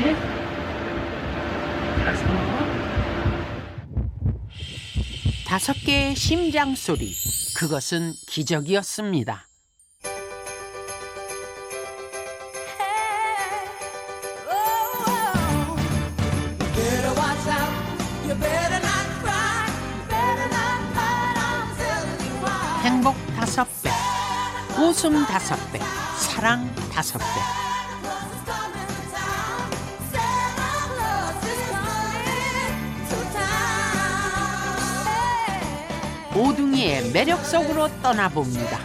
넷, 다섯 개의 심장 소리. 그것은 기적이었습니다. 행복 5배, 웃음 5배, 사랑 5배. 오둥이의 매력 속으로 떠나봅니다.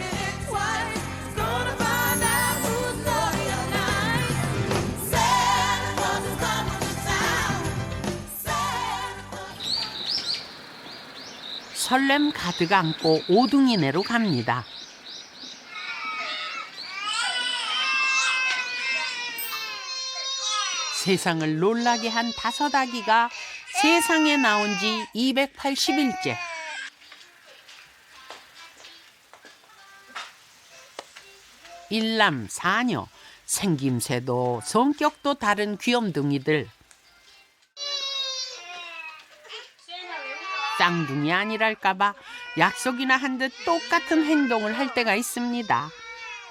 설렘 가득 안고 오둥이네로 갑니다. 세상을 놀라게 한 5 아기가 세상에 나온 지 280일째. 일남 4녀, 생김새도 성격도 다른 귀염둥이들. 쌍둥이 아니랄까봐 약속이나 한 듯 똑같은 행동을 할 때가 있습니다.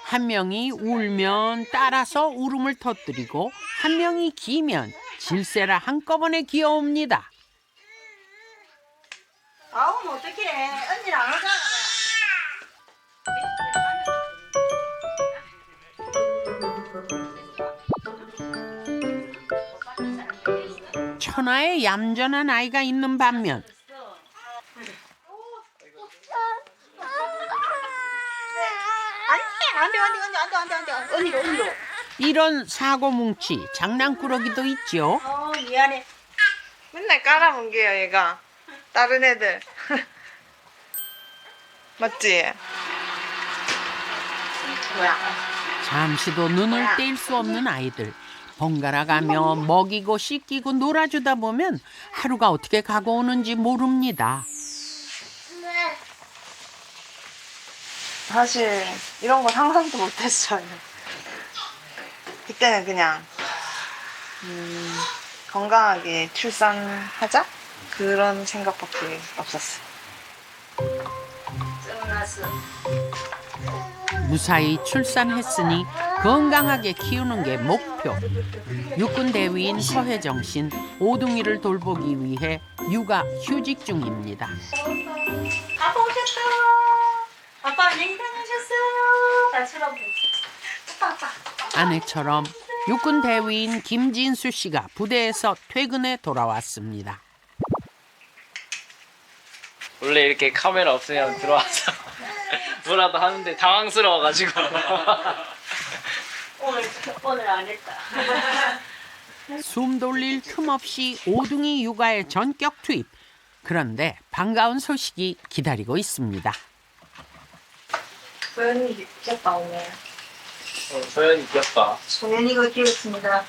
한 명이 울면 따라서 울음을 터뜨리고 한 명이 기면 질세라 한꺼번에 귀여웁니다. 아우 어떡해. 언니랑 안 오잖아. 천하에 얌전한 아이가 있는 반면 안돼 언니로 이런 사고뭉치 장난꾸러기도 있죠. 미안해. 맨날 깔아뭉개요 얘가. 다른 애들. 맞지? 뭐야? 잠시도 눈을 뗄 수 없는 아이들. 번갈아 가며 먹이고 씻기고 놀아주다 보면 하루가 어떻게 가고 오는지 모릅니다. 사실 이런 거 상상도 못했어요. 그때는 그냥 건강하게 출산하자? 그런 생각밖에 없었어요. 무사히 출산했으니 건강하게 키우는 게 목표. 육군 대위인 서혜정 씨는 오둥이를 돌보기 위해 육아 휴직 중입니다. 아빠 오셨어. 아빠 안녕히 다녀오셨어요. 다시라고. 아빠. 아내처럼 육군 대위인 김진수 씨가 부대에서 퇴근해 돌아왔습니다. 원래 이렇게 카메라 없으면 들어와서 뭐라도 하는데 당황스러워가지고 오늘 안 했다. 숨 돌릴 틈 없이 오둥이 육아에 전격 투입. 그런데 반가운 소식이 기다리고 있습니다. 소연이 귀엽다 오늘. 소연이 귀엽다. 소연이가 귀엽습니다.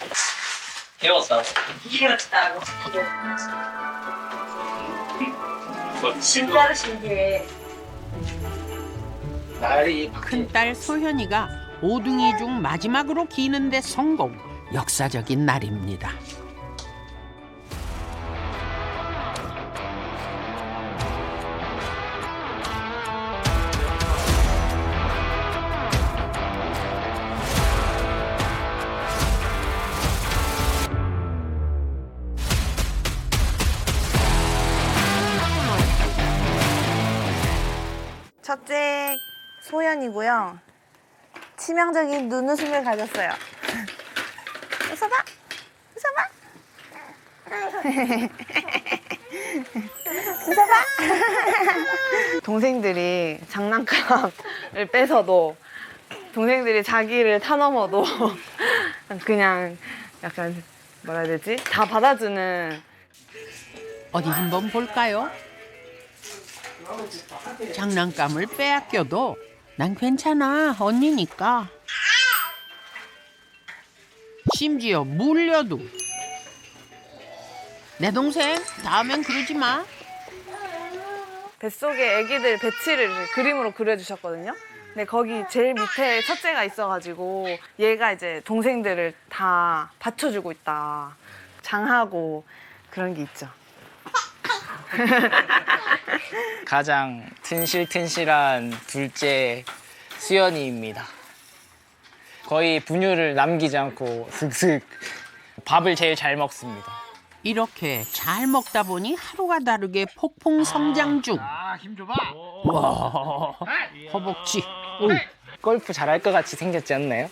귀여웠다. 귀엽다고. 진짜로 신기해. 날이 바뀐 큰딸 소현이가 오둥이 중 마지막으로 기는데 성공. 역사적인 날입니다. 첫째 소연이고요. 치명적인 눈웃음을 가졌어요. 웃어봐. 웃어봐. 동생들이 장난감을 뺏어도, 동생들이 자기를 타넘어도 그냥 약간 뭐라 해야 되지? 다 받아주는. 어디 한번 볼까요? 장난감을 빼앗겨도 난 괜찮아, 언니니까. 심지어 물려도. 내 동생, 다음엔 그러지 마. 뱃속에 애기들 배치를 그림으로 그려주셨거든요. 근데 거기 제일 밑에 첫째가 있어가지고 얘가 이제 동생들을 다 받쳐주고 있다. 장하고 그런 게 있죠. 가장 튼실튼실한 둘째 수연이입니다. 거의 분유를 남기지 않고 슥슥 밥을 제일 잘 먹습니다. 이렇게 잘 먹다 보니 하루가 다르게 폭풍 성장 중. 힘 줘봐. 와, 허벅지. 골프 잘할 것 같이 생겼지 않나요?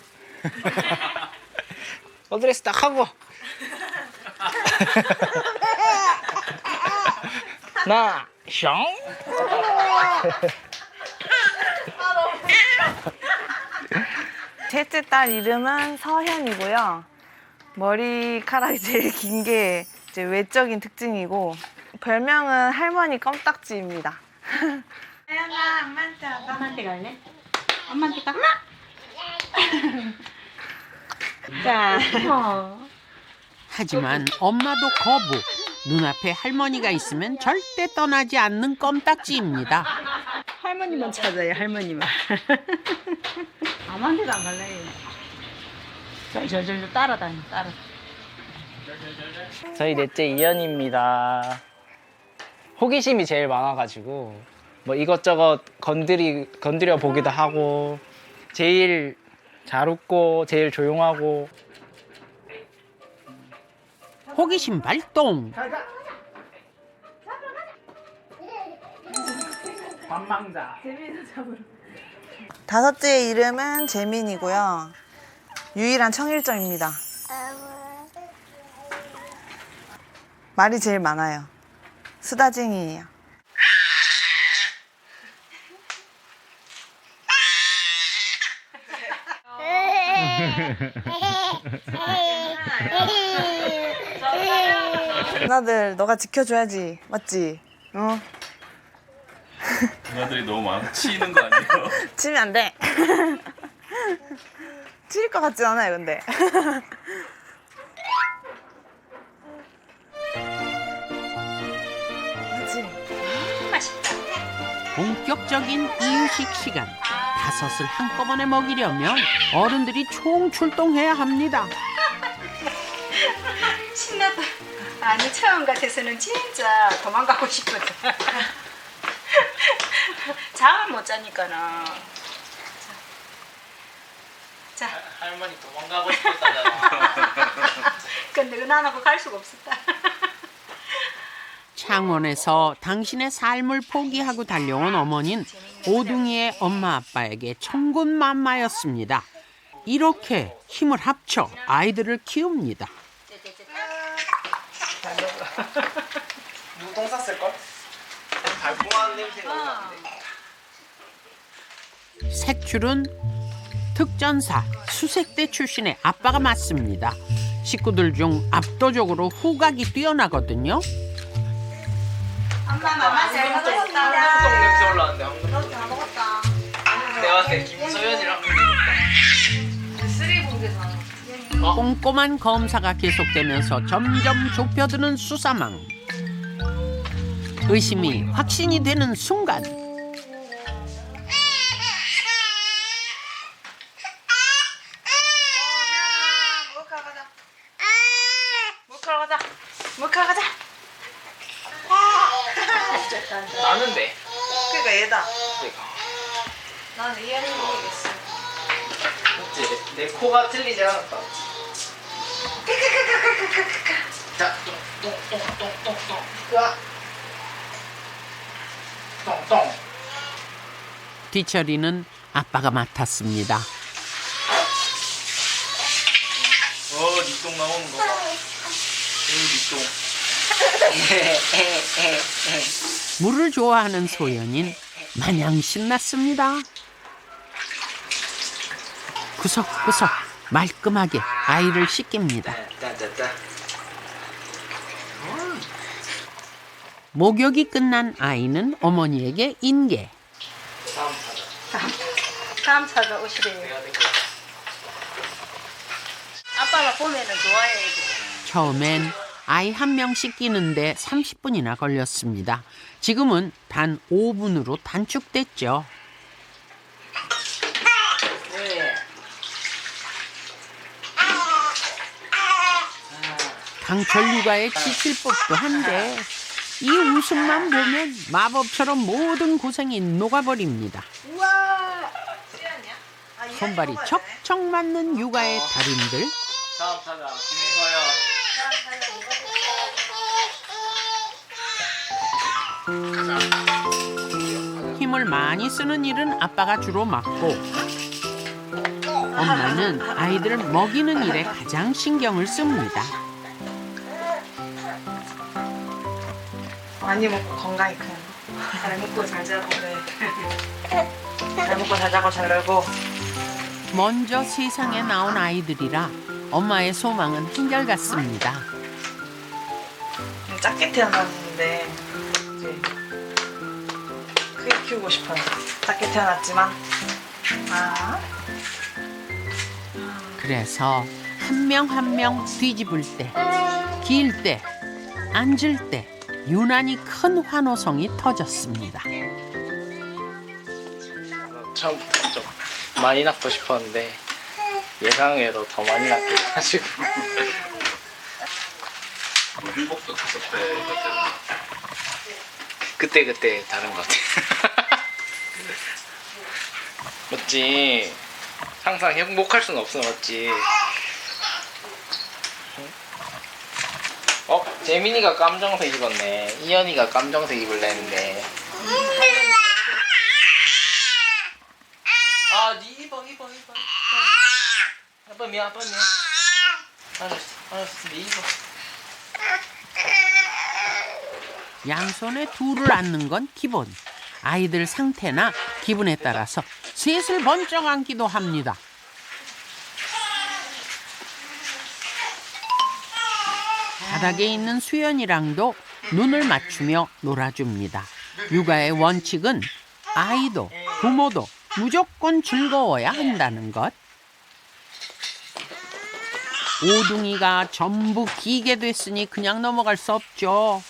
어드레스 딱 하고. 나, 샹. 셋째 딸 이름은 서현이고요. 머리카락이 제일 긴 게 이제 외적인 특징이고 별명은 할머니 껌딱지입니다. 서현아, 엄마한테 갈래? 엄마한테 가? 자. 하지만 엄마도 거부. 눈앞에 할머니가 있으면 절대 떠나지 않는 껌딱지입니다. 할머니만 찾아요, 할머니만. 아무한테도 안 갈래. 절절절 따라다녀, 따라. 저희 넷째 이현입니다. 호기심이 제일 많아가지고 뭐 이것저것 건드려 보기도 하고 제일 잘 웃고 제일 조용하고 호기심 발동. 관망자. 다섯째 이름은 재민이고요. 유일한 청일점입니다. 말이 제일 많아요. 수다쟁이에요. 누나들 너가 지켜줘야지. 맞지? 어? 누나들이 너무 많아 치이는 거 아니에요? 치면 안 돼. 칠 것 같진 않아요, 근데. 그렇지. 본격적인 이유식 시간. 다섯을 한꺼번에 먹이려면 어른들이 총출동해야 합니다. 신나다. 아니, 처음 같아서는 진짜 도망가고 싶거든. 잠을 못 자니까는. 자, 할머니 도망가고 싶었다잖아. 근데 은하하고 갈 수가 없었다. 창원에서 당신의 삶을 포기하고 달려온 어머니는 오둥이의 엄마 아빠에게 천군만마였습니다. 이렇게 힘을 합쳐 아이들을 키웁니다. 무동 쌌을걸? 달콤한 냄새가 나는데. 셋줄은 특전사 수색대 출신의 아빠가 맞습니다. 식구들 중 압도적으로 후각이 뛰어나거든요. 엄마 잘 무동 먹었습니다. 냄새 올라왔는데 한 너도 다 먹었다. 내가 봤을 때 김소연이랑 꼼꼼한 검사가 계속되면서 점점 좁혀드는 수사망. 의심이 확신이 되는 순간 먹으러 가자. 나는데. 그러니까 얘다. 내가. 나는 이해를 모르겠어. 맞지? 내 코가 틀리지 않았다. 자, 똥똥똥똥똥. 으아. 똥똥. 뒤처리는 아빠가 맡았습니다. 니똥 나오는 거 봐. 니똥. 물을 좋아하는 소연인 마냥 신났습니다. 구석구석 말끔하게 아이를 씻깁니다. 짜짜짜. 목욕이 끝난 아이는 어머니에게 인계. 다음 타자. 다음 찾아오시래요. 내가 될것 같아. 아빠가 보면은 좋아해. 처음엔 아이 한 명 씻기는데 30분이나 걸렸습니다. 지금은 단 5분으로 단축됐죠. 강철 육아에 지칠 법도 한데 이 웃음만 보면 마법처럼 모든 고생이 녹아버립니다. 손발이 척척 맞는 육아의 달인들. 다음 타자 김서연. 힘을 많이 쓰는 일은 아빠가 주로 맡고 엄마는 아이들을 먹이는 일에 가장 신경을 씁니다. 많이 먹고 건강히 크는 거. 잘 먹고 잘 자고. 잘 먹고 잘 자고 잘 놀고. 먼저 세상에 나온 아이들이라 엄마의 소망은 한결같습니다. 작게 태어났는데 이제 크게 키우고 싶어요. 작게 태어났지만 그래서 한 명 한 명 뒤집을 때, 기일 때, 앉을 때 유난히 큰 환호성이 터졌습니다. 처음부터 좀 많이 낳고 싶었는데 예상외로 더 많이 낳게 해가지고 일곱도 5배 그때 다른 것 같아요. 맞지? 항상 행복할 수는 없어, 맞지? 재민이가 깜정색 입었네. 이현이가 깜정색 입을래 했는데. 니 입어. 아빠 미안. 알았어, 네 입어. 양손에 둘을 안는 건 기본. 아이들 상태나 기분에 따라서 셋을 번쩍 안기도 합니다. 바닥에 있는 수연이랑도 눈을 맞추며 놀아줍니다. 육아의 원칙은 아이도 부모도 무조건 즐거워야 한다는 것. 오둥이가 전부 기게 됐으니 그냥 넘어갈 수 없죠.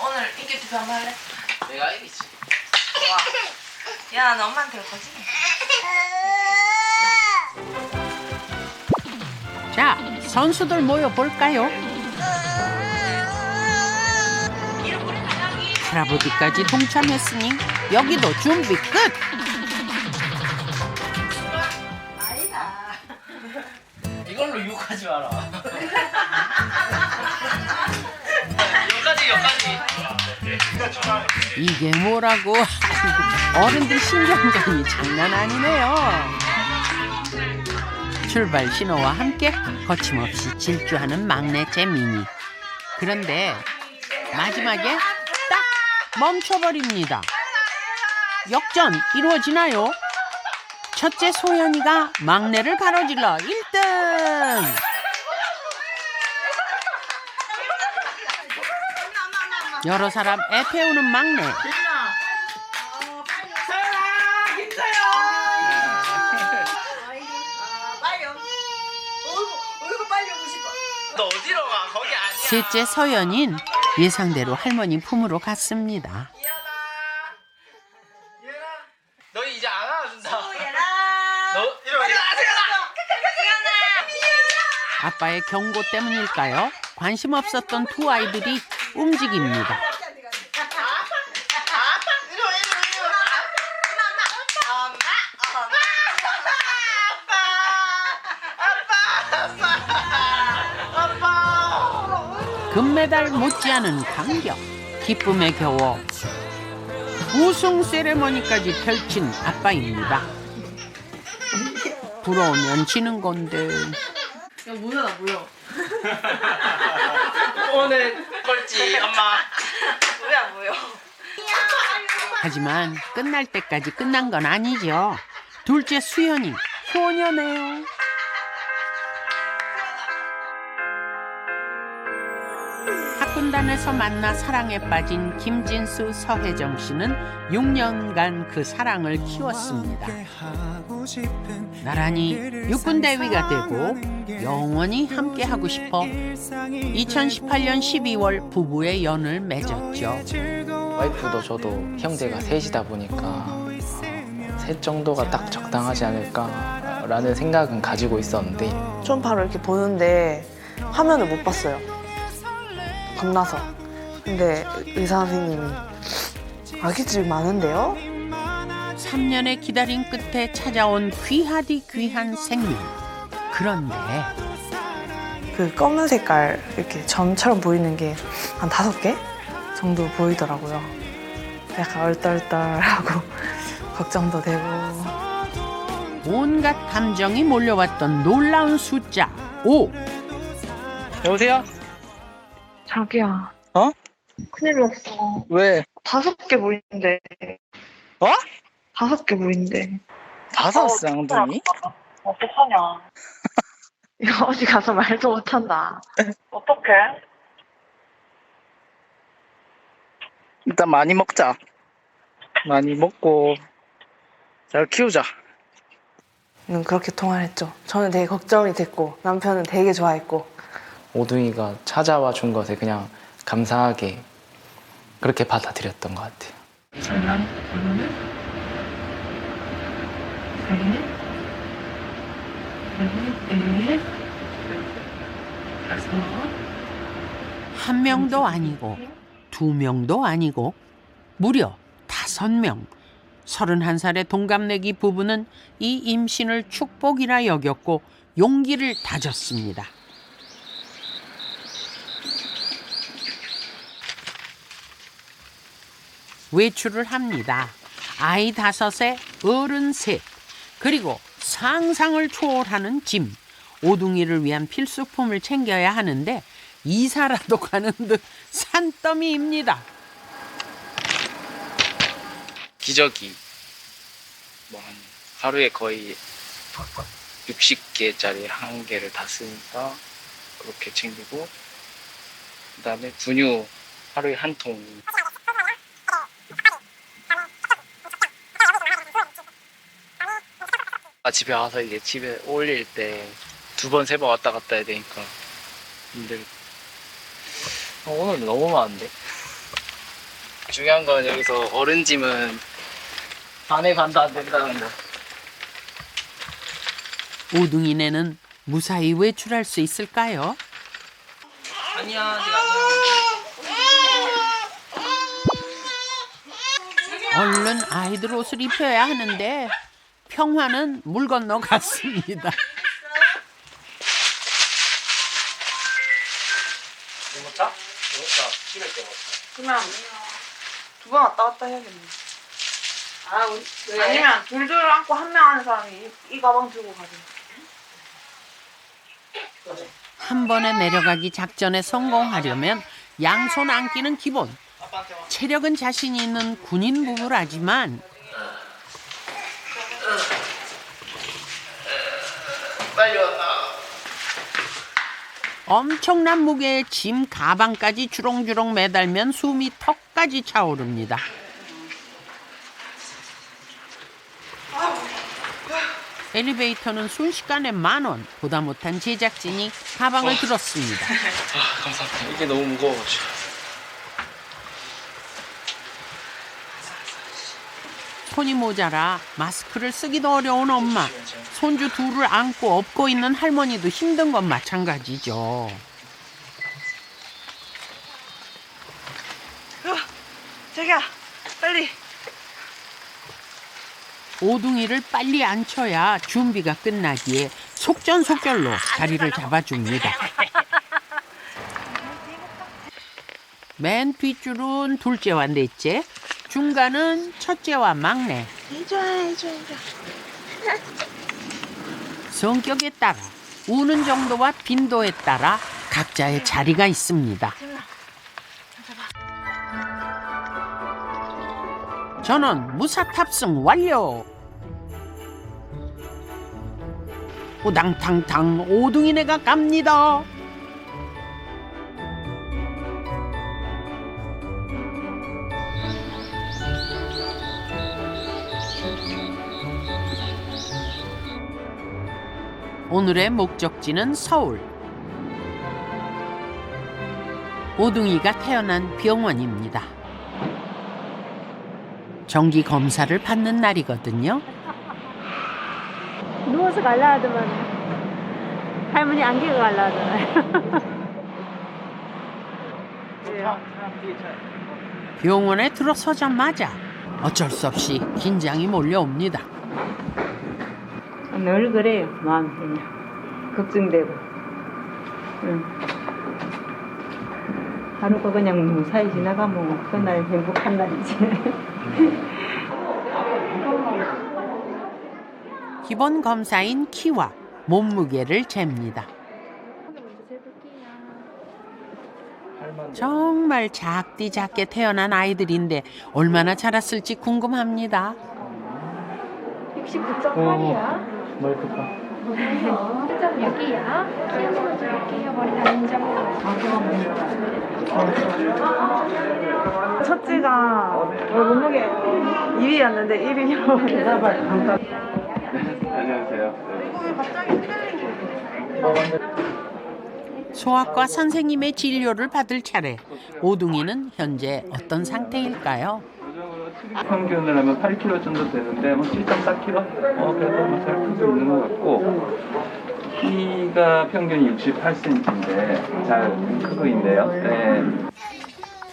오늘 인기 투표 한번 할래? 내가 이기지. 좋아. 야, 너 엄마한테 올 거지? 자, 선수들 모여볼까요? 할아버지까지 동참했으니 여기도 준비 끝! 이걸로 욕하지 마라. 여기까지. 이게 뭐라고? 아이고, 어른들 신경전이 장난 아니네요. 출발 신호와 함께 거침없이 질주하는 막내 재민이. 그런데 마지막에 딱 멈춰버립니다. 역전 이루어지나요? 첫째 소연이가 막내를 가로질러 1등! 여러 사람 애태우는 막내. 너 어디로 가? 거기 아니야. 셋째 서연인 예상대로 할머니 품으로 갔습니다. 너 이제 안 안아준다. 너 이리 와. 아빠의 경고 때문일까요? 관심 없었던 두 아이들이 움직입니다. 금메달 못지않은 감격, 기쁨에 겨워 우승 세레머니까지 펼친 아빠입니다. 부러우면 지는 건데. 야, 모여라, 모여. 오늘 꼴찌 엄마. 왜 안 모여? 하지만 끝날 때까지 끝난 건 아니죠. 둘째 수연이 효녀네요. 학군단에서 만나 사랑에 빠진 김진수, 서혜정 씨는 6년간 그 사랑을 키웠습니다. 나란히 육군대위가 되고 영원히 함께하고 싶어 2018년 12월 부부의 연을 맺었죠. 와이프도 저도 형제가 셋이다 보니까 셋 정도가 딱 적당하지 않을까라는 생각은 가지고 있었는데 초음파로 이렇게 보는데 화면을 못 봤어요. 겁나서. 근데 의사 선생님이 아기집이 많은데요? 3년의 기다림 끝에 찾아온 귀하디 귀한 생명. 그런데 그 검은 색깔 이렇게 점처럼 보이는 게 한 5개 정도 보이더라고요. 약간 얼떨떨하고 걱정도 되고. 온갖 감정이 몰려왔던 놀라운 숫자 5. 여보세요? 자기야. 어? 큰일 났어. 왜? 5개 보이는데. 어? 5개 보이는데. 5 쌍둥이? 어떡하냐. 이거 어디 가서 말도 못한다. 어떡해? 일단 많이 먹자. 많이 먹고 잘 키우자. 는 그렇게 통화를 했죠. 저는 되게 걱정이 됐고 남편은 되게 좋아했고. 오둥이가 찾아와 준 것에 그냥 감사하게 그렇게 받아들였던 것 같아요. 한 명도 아니고 2명도 아니고 무려 5명. 31살의 동갑내기 부부는 이 임신을 축복이라 여겼고 용기를 다졌습니다. 외출을 합니다. 아이 5에 어른 3, 그리고 상상을 초월하는 짐. 오둥이를 위한 필수품을 챙겨야 하는데 이사라도 가는 듯 산더미입니다. 기저귀 뭐 한 하루에 거의 60개짜리 한 개를 다 쓰니까 그렇게 챙기고, 그다음에 분유 하루에 한 통. 집에 와서 이제 집에 올릴 때 2번 3번 왔다 갔다 해야 되니까 힘들고. 오늘 너무 많은데. 중요한 건 여기서 어른 짐은 반에 반도 안 된다는 거. 오둥이네는 무사히 외출할 수 있을까요? 아니야, 아직 아니야. 얼른 아이들 옷을 입혀야 하는데 평화는 물 건너 갔습니다. 먹자? 집에 때 먹자. 그러면 2번 왔다 갔다 해야겠네. 왜? 아니면 둘둘 안고 한 명 하는 사람이 이 가방 들고 가자. 한 번에 내려가기 작전에 성공하려면 양손 안기는 기본. 체력은 자신이 있는 군인 부부라지만 빨리 왔다. 엄청난 무게의 짐 가방까지 주렁주렁 매달면 숨이 턱까지 차오릅니다. 엘리베이터는 순식간에 10,000원. 보다 못한 제작진이 가방을 들었습니다. 아, 감사합니다. 이게 너무 무거워가지고. 손이 모자라 마스크를 쓰기도 어려운 엄마. 손주 둘을 안고 업고 있는 할머니도 힘든 건 마찬가지죠. 자기야, 빨리. 오둥이를 빨리 앉혀야 준비가 끝나기에 속전속결로 자리를 잡아줍니다. 맨 뒷줄은 둘째와 넷째, 중간은 첫째와 막내. 성격에 따라, 우는 정도와 빈도에 따라 각자의 자리가 있습니다. 전원 무사 탑승 완료. 우당탕탕 오둥이네가 갑니다. 오늘의 목적지는 서울. 오둥이가 태어난 병원입니다. 정기 검사를 받는 날이거든요. 누워서 갈라 하더만 할머니 안기고 가려 하잖아요. 병원에 들어서자마자 어쩔 수 없이 긴장이 몰려옵니다. 늘 그래요. 마음이 그냥 걱정되고. 하루가 그냥 무사히 지나가면 그날 행복한 날이지. 기본 검사인 키와 몸무게를 잽니다. 정말 작디 작게 태어난 아이들인데 얼마나 자랐을지 궁금합니다. 69.8이야. 멀크파. 1.6이야. 키우는 줄게요. 머리 다닌 점. 첫째가 몸무게 2위였는데 1위로 대답을. 안녕하세요. 소아과 선생님의 진료를 받을 차례. 오둥이는 현재 어떤 상태일까요? 평균을 하면 8kg 정도 되는데 뭐 7.4kg? 그래도 뭐잘 크고 있는 것 같고 키가 평균 68cm인데 잘 크고 있네요. 네.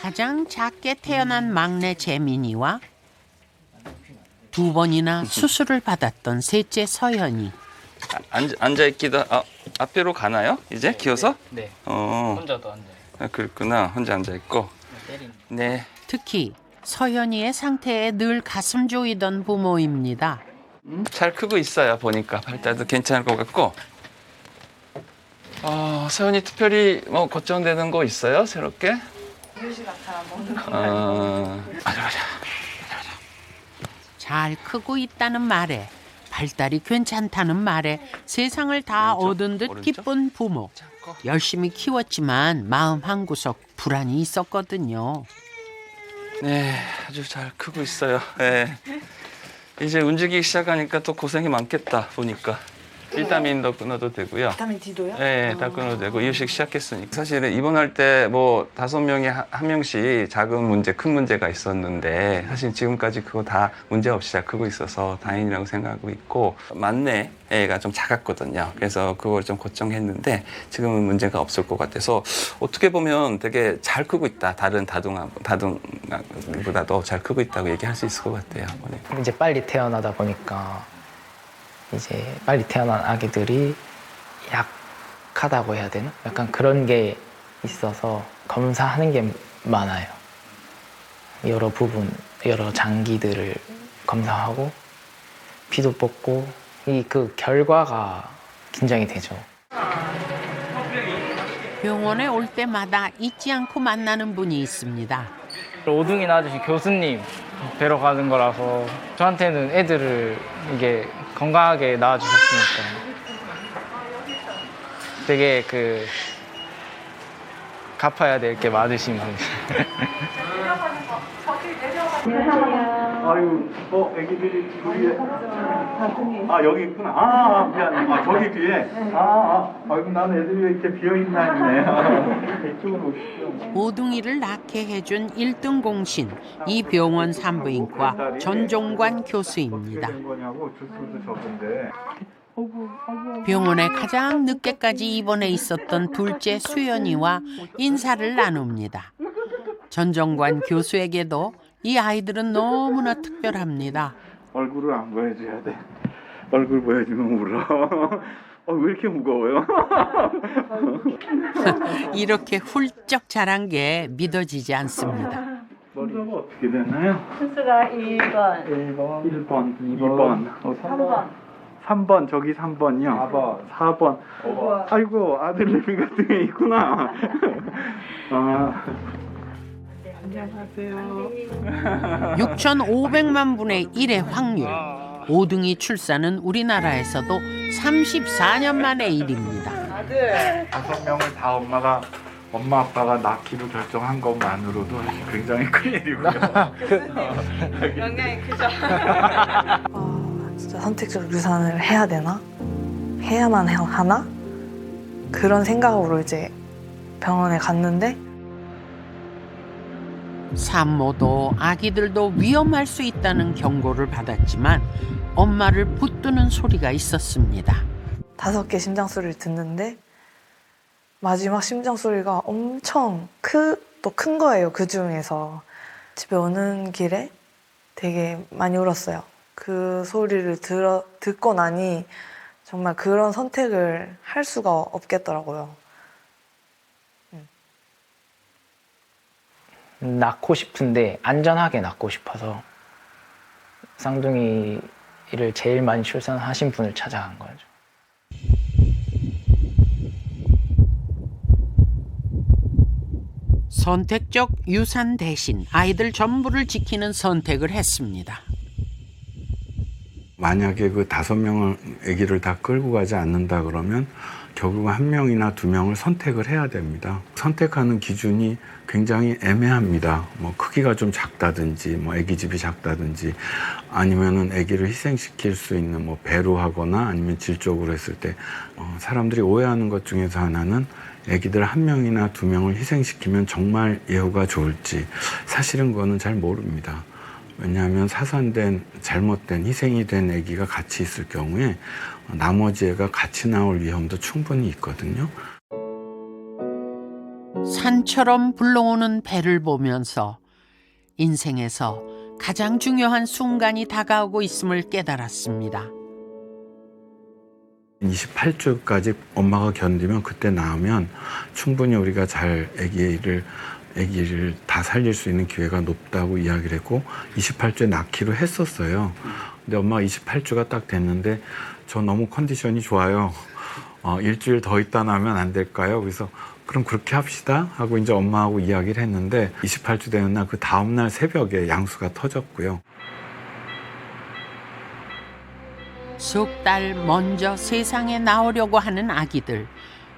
가장 작게 태어난 막내 재민이와 두 번이나 수술을 받았던 셋째 서현이. 앉아있기도 앞뒤로 가나요? 이제 기어서? 네. 어, 혼자도 앉아요. 그렇구나. 혼자 앉아있고. 때리는. 네. 특히 서현이의 상태에 늘 가슴 조이던 부모입니다. 잘 크고 있어요. 보니까 발달도 괜찮을 것 같고. 서연이 특별히 뭐 걱정되는 거 있어요? 새롭게? 유시가 잘 안 먹는 거. 맞아. 잘 크고 있다는 말에 발달이 괜찮다는 말에 세상을 다 왼쪽, 얻은 듯 오른쪽? 기쁜 부모. 열심히 키웠지만 마음 한구석 불안이 있었거든요. 네, 아주 잘 크고 있어요. 네. 이제 움직이기 시작하니까 또 고생이 많겠다 보니까. 비타민도 끊어도 되고요. 비타민 D도요? 네, 다 끊어도 되고 이유식 시작했으니까. 사실은 입원할 때 뭐 5명이 한 명씩 작은 문제, 큰 문제가 있었는데 사실 지금까지 그거 다 문제 없이 잘 크고 있어서 다행이라고 생각하고 있고 막내 애가 좀 작았거든요. 그래서 그걸 좀 걱정했는데 지금은 문제가 없을 것 같아서 어떻게 보면 되게 잘 크고 있다. 다른 다둥이보다도 잘 크고 있다고 얘기할 수 있을 것 같아요. 이제 빨리 태어나다 보니까 이제 빨리 태어난 아기들이 약하다고 해야 되나? 약간 그런 게 있어서 검사하는 게 많아요. 여러 부분, 여러 장기들을 검사하고 피도 뽑고 그 결과가 긴장이 되죠. 병원에 올 때마다 잊지 않고 만나는 분이 있습니다. 오둥이 낳아주신 교수님 뵈러 가는 거라서 저한테는 애들을 이게 건강하게 낳아주셨으니까 되게 갚아야 될 게 많으신 분. 아유, 애기들이 뒤에. 여기 있구나. 미안해. 저기 뒤에. 아이고, 나는 애들이 왜 이렇게 비어있나 했네. 이쪽으로 오시죠. 오둥이를 낳게 해준 1등 공신, 이 병원 산부인과 전종관 교수입니다. 주소도 적은데. 병원에 가장 늦게까지 입원해 있었던 둘째 수연이와 인사를 나눕니다. 전종관 교수에게도 이 아이들은 너무나 특별합니다. 얼굴을 안 보여줘야 돼. 얼굴 보여주면 울어. 왜 이렇게 무거워요? 이렇게 훌쩍 자란 게 믿어지지 않습니다. 순서가 어떻게 되나요? 순서가 1번, 1번, 2번, 3번. 3번, 저기 3번이요. 4번. 5번. 아이고, 아들내미 같은 게 있구나. 안녕하세요. 6,500만 분의 1의 확률. 오둥이 출산은 우리나라에서도 34년 만의 일입니다. 5명을 다 엄마 아빠가 낳기로 결정한 것만으로도 굉장히 큰 일이고요. 영향이 크죠. 진짜 선택적 유산을 해야 되나? 해야만 하나? 그런 생각으로 이제 병원에 갔는데 산모도 아기들도 위험할 수 있다는 경고를 받았지만 엄마를 붙드는 소리가 있었습니다. 5개 심장 소리를 듣는데 마지막 심장 소리가 엄청 또 큰 거예요. 그 중에서 집에 오는 길에 되게 많이 울었어요. 그 소리를 듣고 나니 정말 그런 선택을 할 수가 없겠더라고요. 낳고 싶은데 안전하게 낳고 싶어서 쌍둥이를 제일 많이 출산하신 분을 찾아간 거죠. 선택적 유산 대신 아이들 전부를 지키는 선택을 했습니다. 만약에 그 5명을 아기를 다 끌고 가지 않는다 그러면 결국 1명이나 2명을 선택을 해야 됩니다. 선택하는 기준이 굉장히 애매합니다. 뭐 크기가 좀 작다든지, 뭐 아기 집이 작다든지, 아니면은 아기를 희생시킬 수 있는 뭐 배로 하거나 아니면 질적으로 했을 때 사람들이 오해하는 것 중에서 하나는 아기들 1명이나 2명을 희생시키면 정말 예후가 좋을지 사실은 그거는 잘 모릅니다. 왜냐하면 사산된 잘못된 희생이 된 아기가 같이 있을 경우에 나머지 애가 같이 나올 위험도 충분히 있거든요. 산처럼 불러오는 배를 보면서 인생에서 가장 중요한 순간이 다가오고 있음을 깨달았습니다. 28주까지 엄마가 견디면 그때 낳으면 충분히 우리가 잘 아기를 다 살릴 수 있는 기회가 높다고 이야기를 했고 28주에 낳기로 했었어요. 근데 엄마가 28주가 딱 됐는데 저 너무 컨디션이 좋아요. 일주일 더 있다 나면 안 될까요? 그래서 그럼 그렇게 합시다 하고 이제 엄마하고 이야기를 했는데 28주 되는 날 그 다음날 새벽에 양수가 터졌고요. 석 달 먼저 세상에 나오려고 하는 아기들,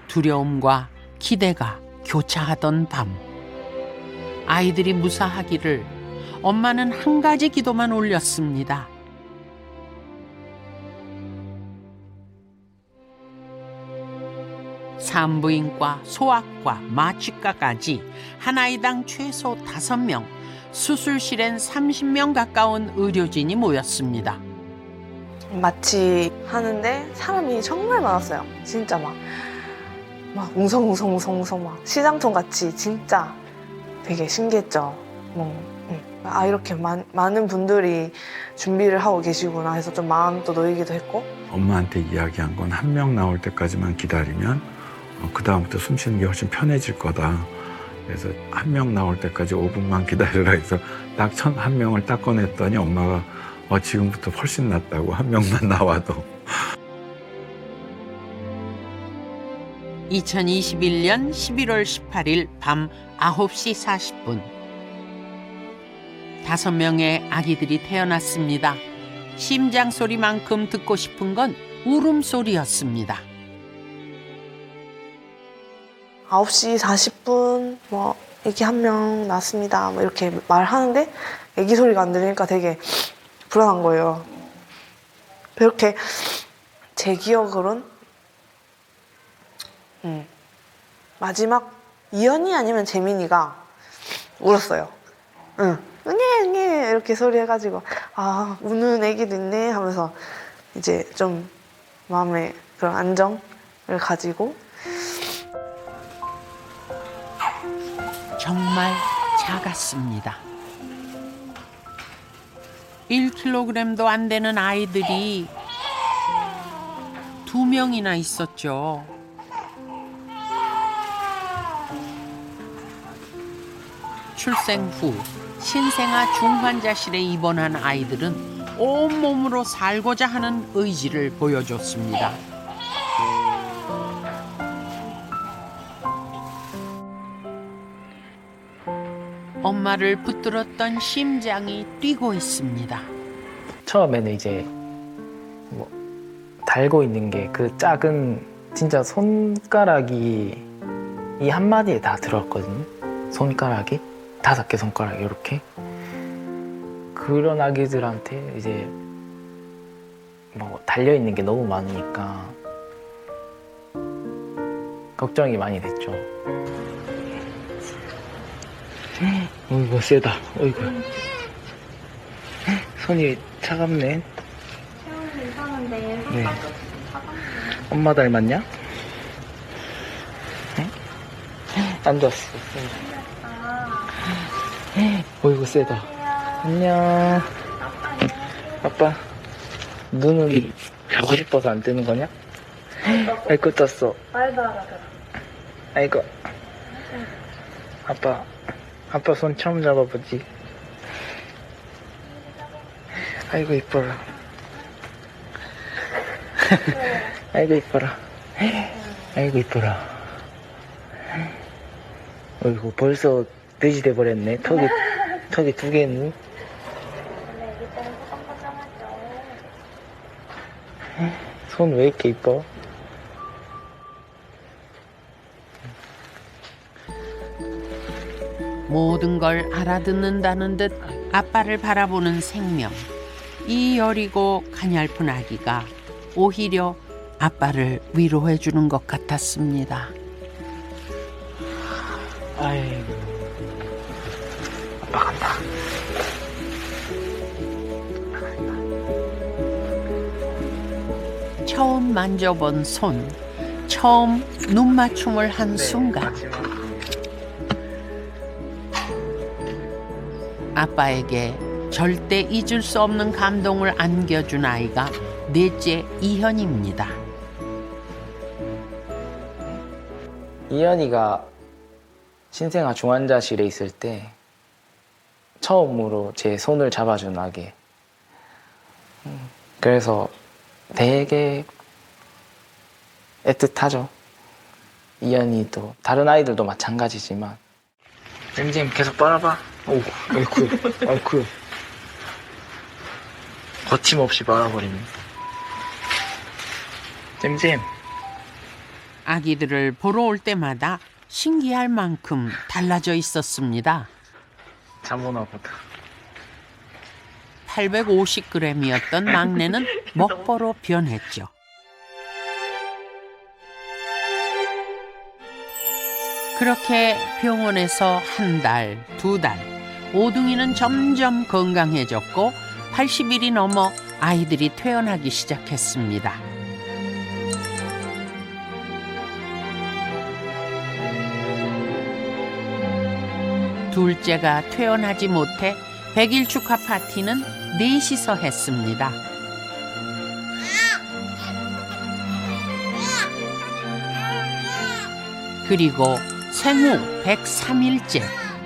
두려움과 기대가 교차하던 밤. 아이들이 무사하기를 엄마는 한 가지 기도만 올렸습니다. 산부인과, 소아과, 마취과까지 한 아이당 최소 5명, 수술실엔 30명 가까운 의료진이 모였습니다. 마취하는데 사람이 정말 많았어요. 진짜 막 웅성웅성 막 시장통 같이 진짜 되게 신기했죠. 이렇게 많은 분들이 준비를 하고 계시구나 해서 좀 마음도 놓이기도 했고. 엄마한테 이야기한 건 1명 나올 때까지만 기다리면 그 다음부터 숨 쉬는 게 훨씬 편해질 거다. 그래서 1명 나올 때까지 5분만 기다리라 해서 딱 1명을 딱 꺼냈더니 엄마가 지금부터 훨씬 낫다고 1명만 나와도. 2021년 11월 18일 밤 9시 40분 5명의 아기들이 태어났습니다. 심장 소리만큼 듣고 싶은 건 울음소리였습니다. 9시 40분 애기 1명 낳았습니다 이렇게 말하는데 애기 소리가 안 들리니까 되게 불안한 거예요. 그렇게 제 기억으론 마지막 이현이 아니면 재민이가 울었어요. 응애 이렇게 소리 해가지고 우는 애기도 있네 하면서 이제 좀 마음에 그런 안정을 가지고. 정말 작았습니다. 1kg도 안 되는 아이들이 2명이나 있었죠. 출생 후 신생아 중환자실에 입원한 아이들은 온몸으로 살고자 하는 의지를 보여줬습니다. 엄마를 붙들었던 심장이 뛰고 있습니다. 처음에는 이제 달고 있는 게 그 작은 진짜 손가락이 이 한마디에 다 들었거든요. 손가락이 5개 손가락 이렇게. 그런 아기들한테 이제 달려 있는 게 너무 많으니까 걱정이 많이 됐죠. 어이구 세다. 어이구 손이 차갑네. 괜찮은데 네. 엄마 닮았냐? 응? 앉았어. 어이구 세다. 안녕. 아빠 눈은 자고 싶어서 안 뜨는 거냐? 아이고 떴어. 아이고. 아빠 손 처음 잡아보지. 아이고 이뻐라. 아이고 이뻐라. 아이고 이뻐라. 어이구 벌써 돼지 돼버렸네. 턱이 두 개는. 손 왜 이렇게 이뻐? 모든 걸 알아듣는다는 듯 아빠를 바라보는 생명. 이 여리고 가냘픈 아기가 오히려 아빠를 위로해 주는 것 같았습니다. 아이고. 아빠 간다. 처음 만져본 손, 처음 눈 맞춤을 한 순간 아빠에게 절대 잊을 수 없는 감동을 안겨준 아이가 넷째 이현입니다. 이현이가 신생아 중환자실에 있을 때 처음으로 제 손을 잡아준 아기. 그래서 되게 애틋하죠. 이현이도 다른 아이들도 마찬가지지만. 잼잼 계속 빨아봐. 오, 아이쿠. 거침없이 빨아버리네. 잼잼. 아기들을 보러 올 때마다 신기할 만큼 달라져 있었습니다. 잠 오나 보다. 850g이었던 막내는 먹보로 변했죠. 그렇게 병원에서 한 달, 두 달, 오둥이는 점점 건강해졌고 80일이 넘어 아이들이 퇴원하기 시작했습니다. 둘째가 퇴원하지 못해 100일 축하 파티는 넷이서 했습니다. 그리고 생후 103일째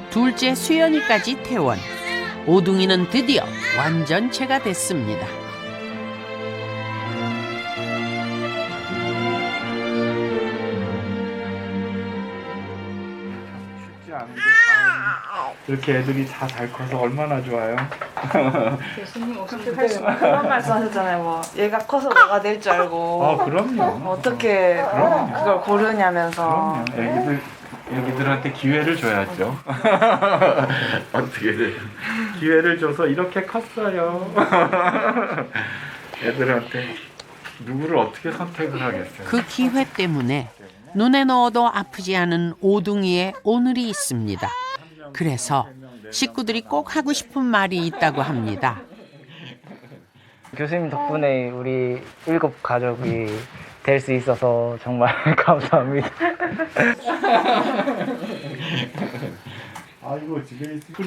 둘째 수연이까지 퇴원. 오둥이는 드디어 완전체가 됐습니다. 쉽지 않은데 이렇게 애들이 다 잘 커서 얼마나 좋아요. 교수님 오실 그런 말씀 하셨잖아요. 뭐 얘가 커서 뭐가 될 줄 알고 그럼요. 어떻게 그럼요. 그걸 고르냐면서. 그럼요. 애기들한테 기회를 줘야죠. 어떻게든 기회를 줘서 이렇게 컸어요. 애들한테 누구를 어떻게 선택을 하겠어요. 그 기회 때문에 눈에 넣어도 아프지 않은 오둥이의 오늘이 있습니다. 그래서 식구들이 꼭 하고 싶은 말이 있다고 합니다. 교수님 덕분에 우리 7 가족이 될 수 있어서 정말 감사합니다. 아이고 집에 있을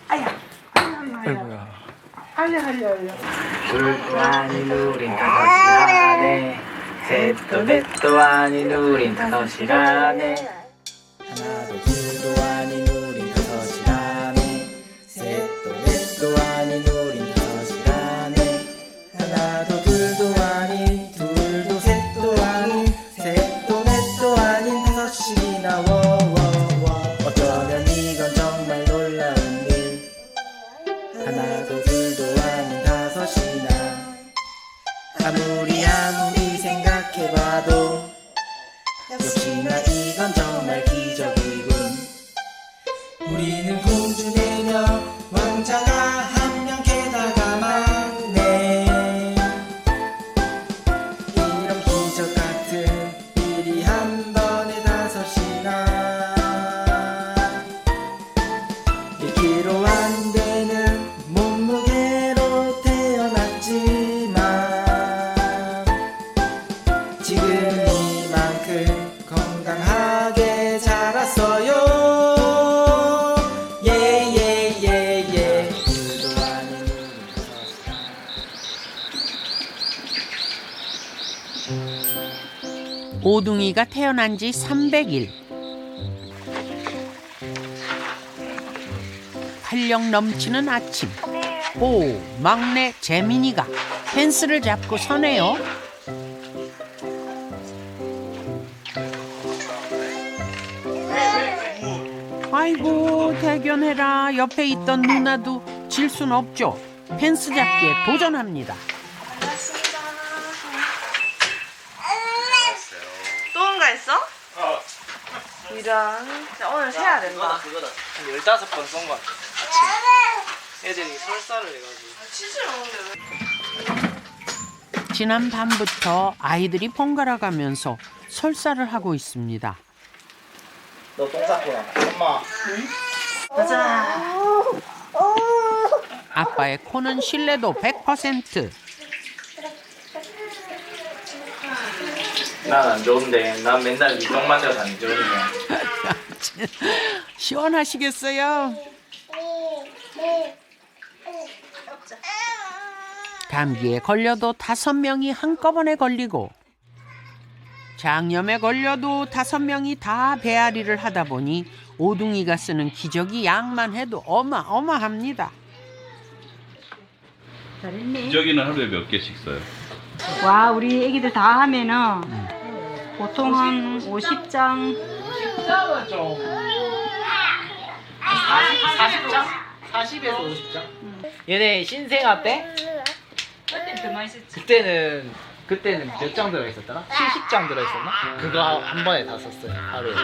아이고야. 알려. 둘도 아닌 우린 다섯이라네. 셋도 넷도 아닌 우린 다섯이라네. 하나도 둘도 아닌 우린 다섯이라네. 셋도 넷도 아닌 우린 다섯이라네. 하나도 둘도 아닌 둘도 셋도 아닌 셋도 넷도 아닌 다섯이나 워워워. 어쩌면 이건 정말 놀라운 일. 하나도 둘도 아닌 다섯이나. 아무리 생각해봐도 역시나 이건 정말 기적이군. 우리는 공주내녀 왕자가 한 명 게다가 막내. 이런 기적 같은 일이 한 번에 다섯이나. 1kg 안 되는 몸무게로 태어났지만 지금 이만큼 건강하게 자랐어요. 예예예예. 물도 아닌 오둥이가 태어난 지 300일. 활력 넘치는 아침. 오, 막내 재민이가 펜스를 잡고 서네요. 아이고, 대견해라. 옆에 있던 누나도 질 순 없죠. 펜스 잡기에 도전합니다. 또 응가했어? 이런. 자, 오늘 세야 된다. 그거다. 한 15번 쏜 거 같아. 아침에. 애들이 설사를 해가지고. 치즈를 먹는데 왜? 지난 밤부터 아이들이 번갈아 가면서 설사를 하고 있습니다. 너 똥 쌌구나. 엄마. 가자. 아빠의 코는 신뢰도 100%. 난 안 좋은데. 난 맨날 똥 맞아서 안 좋으니까. 시원하시겠어요? 감기에 걸려도 5명이 한꺼번에 걸리고 장염에 걸려도 5명이 다 배앓이를 하다 보니 오둥이가 쓰는 기저귀 양만 해도 어마어마합니다. 잘했네. 기저귀는 하루에 몇 개씩 써요? 와, 우리 애기들 다 하면은 보통 한 50장. 50장은 좀. 40장? 40에서 50장? 얘네 신생아 때? 그때 더 맛있었지. 그때는 몇 장 들어있었더라? 70장 들어있었나? 그거 한 번에 다 썼어요, 하루에.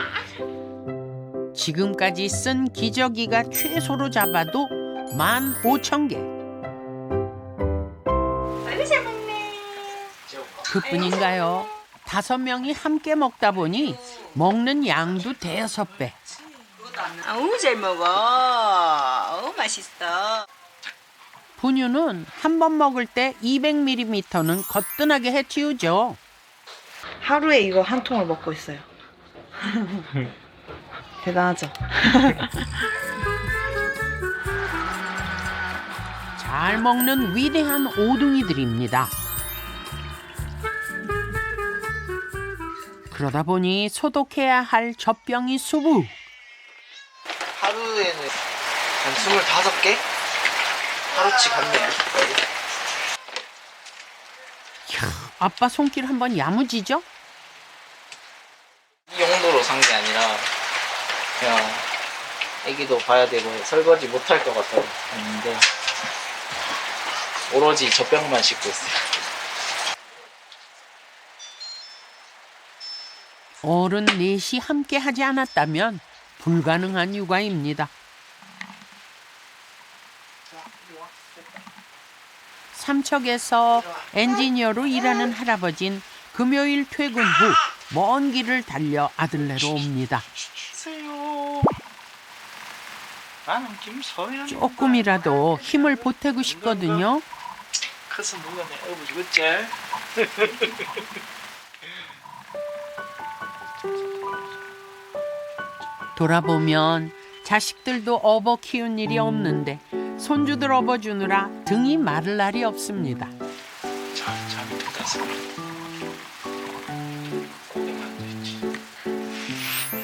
지금까지 쓴 기저귀가 최소로 잡아도 15,000개. 아이고 잘 먹네. 그뿐인가요? 5명이 함께 먹다 보니 먹는 양도 5배. 아우 잘 먹어. 어우 맛있어. 분유는 한 번 먹을 때 200ml는 거뜬하게 해치우죠. 하루에 이거 한 통을 먹고 있어요. 대단하죠? 잘 먹는 위대한 오둥이들입니다. 그러다 보니 소독해야 할 젖병이 수북. 하루에는 한 25개? 하루치 갔네요. 아빠 손길 한번 야무지죠? 이 용도로 산 게 아니라 그냥 애기도 봐야 되고 설거지 못할 것 같아서 했는데 오로지 젖병만 씻고 있어요. 어른 넷이 함께 하지 않았다면 불가능한 육아입니다. 삼척에서 엔지니어로 일하는 할아버진 금요일 퇴근 후 먼 길을 달려 아들네로 옵니다. 나는 김서연. 조금이라도 힘을 보태고 싶거든요. 커서 누가 내 어부 죽었지? 돌아보면 자식들도 업어 키운 일이 없는데 손주들 업어주느라 등이 마를 날이 없습니다. 잘 뜯어서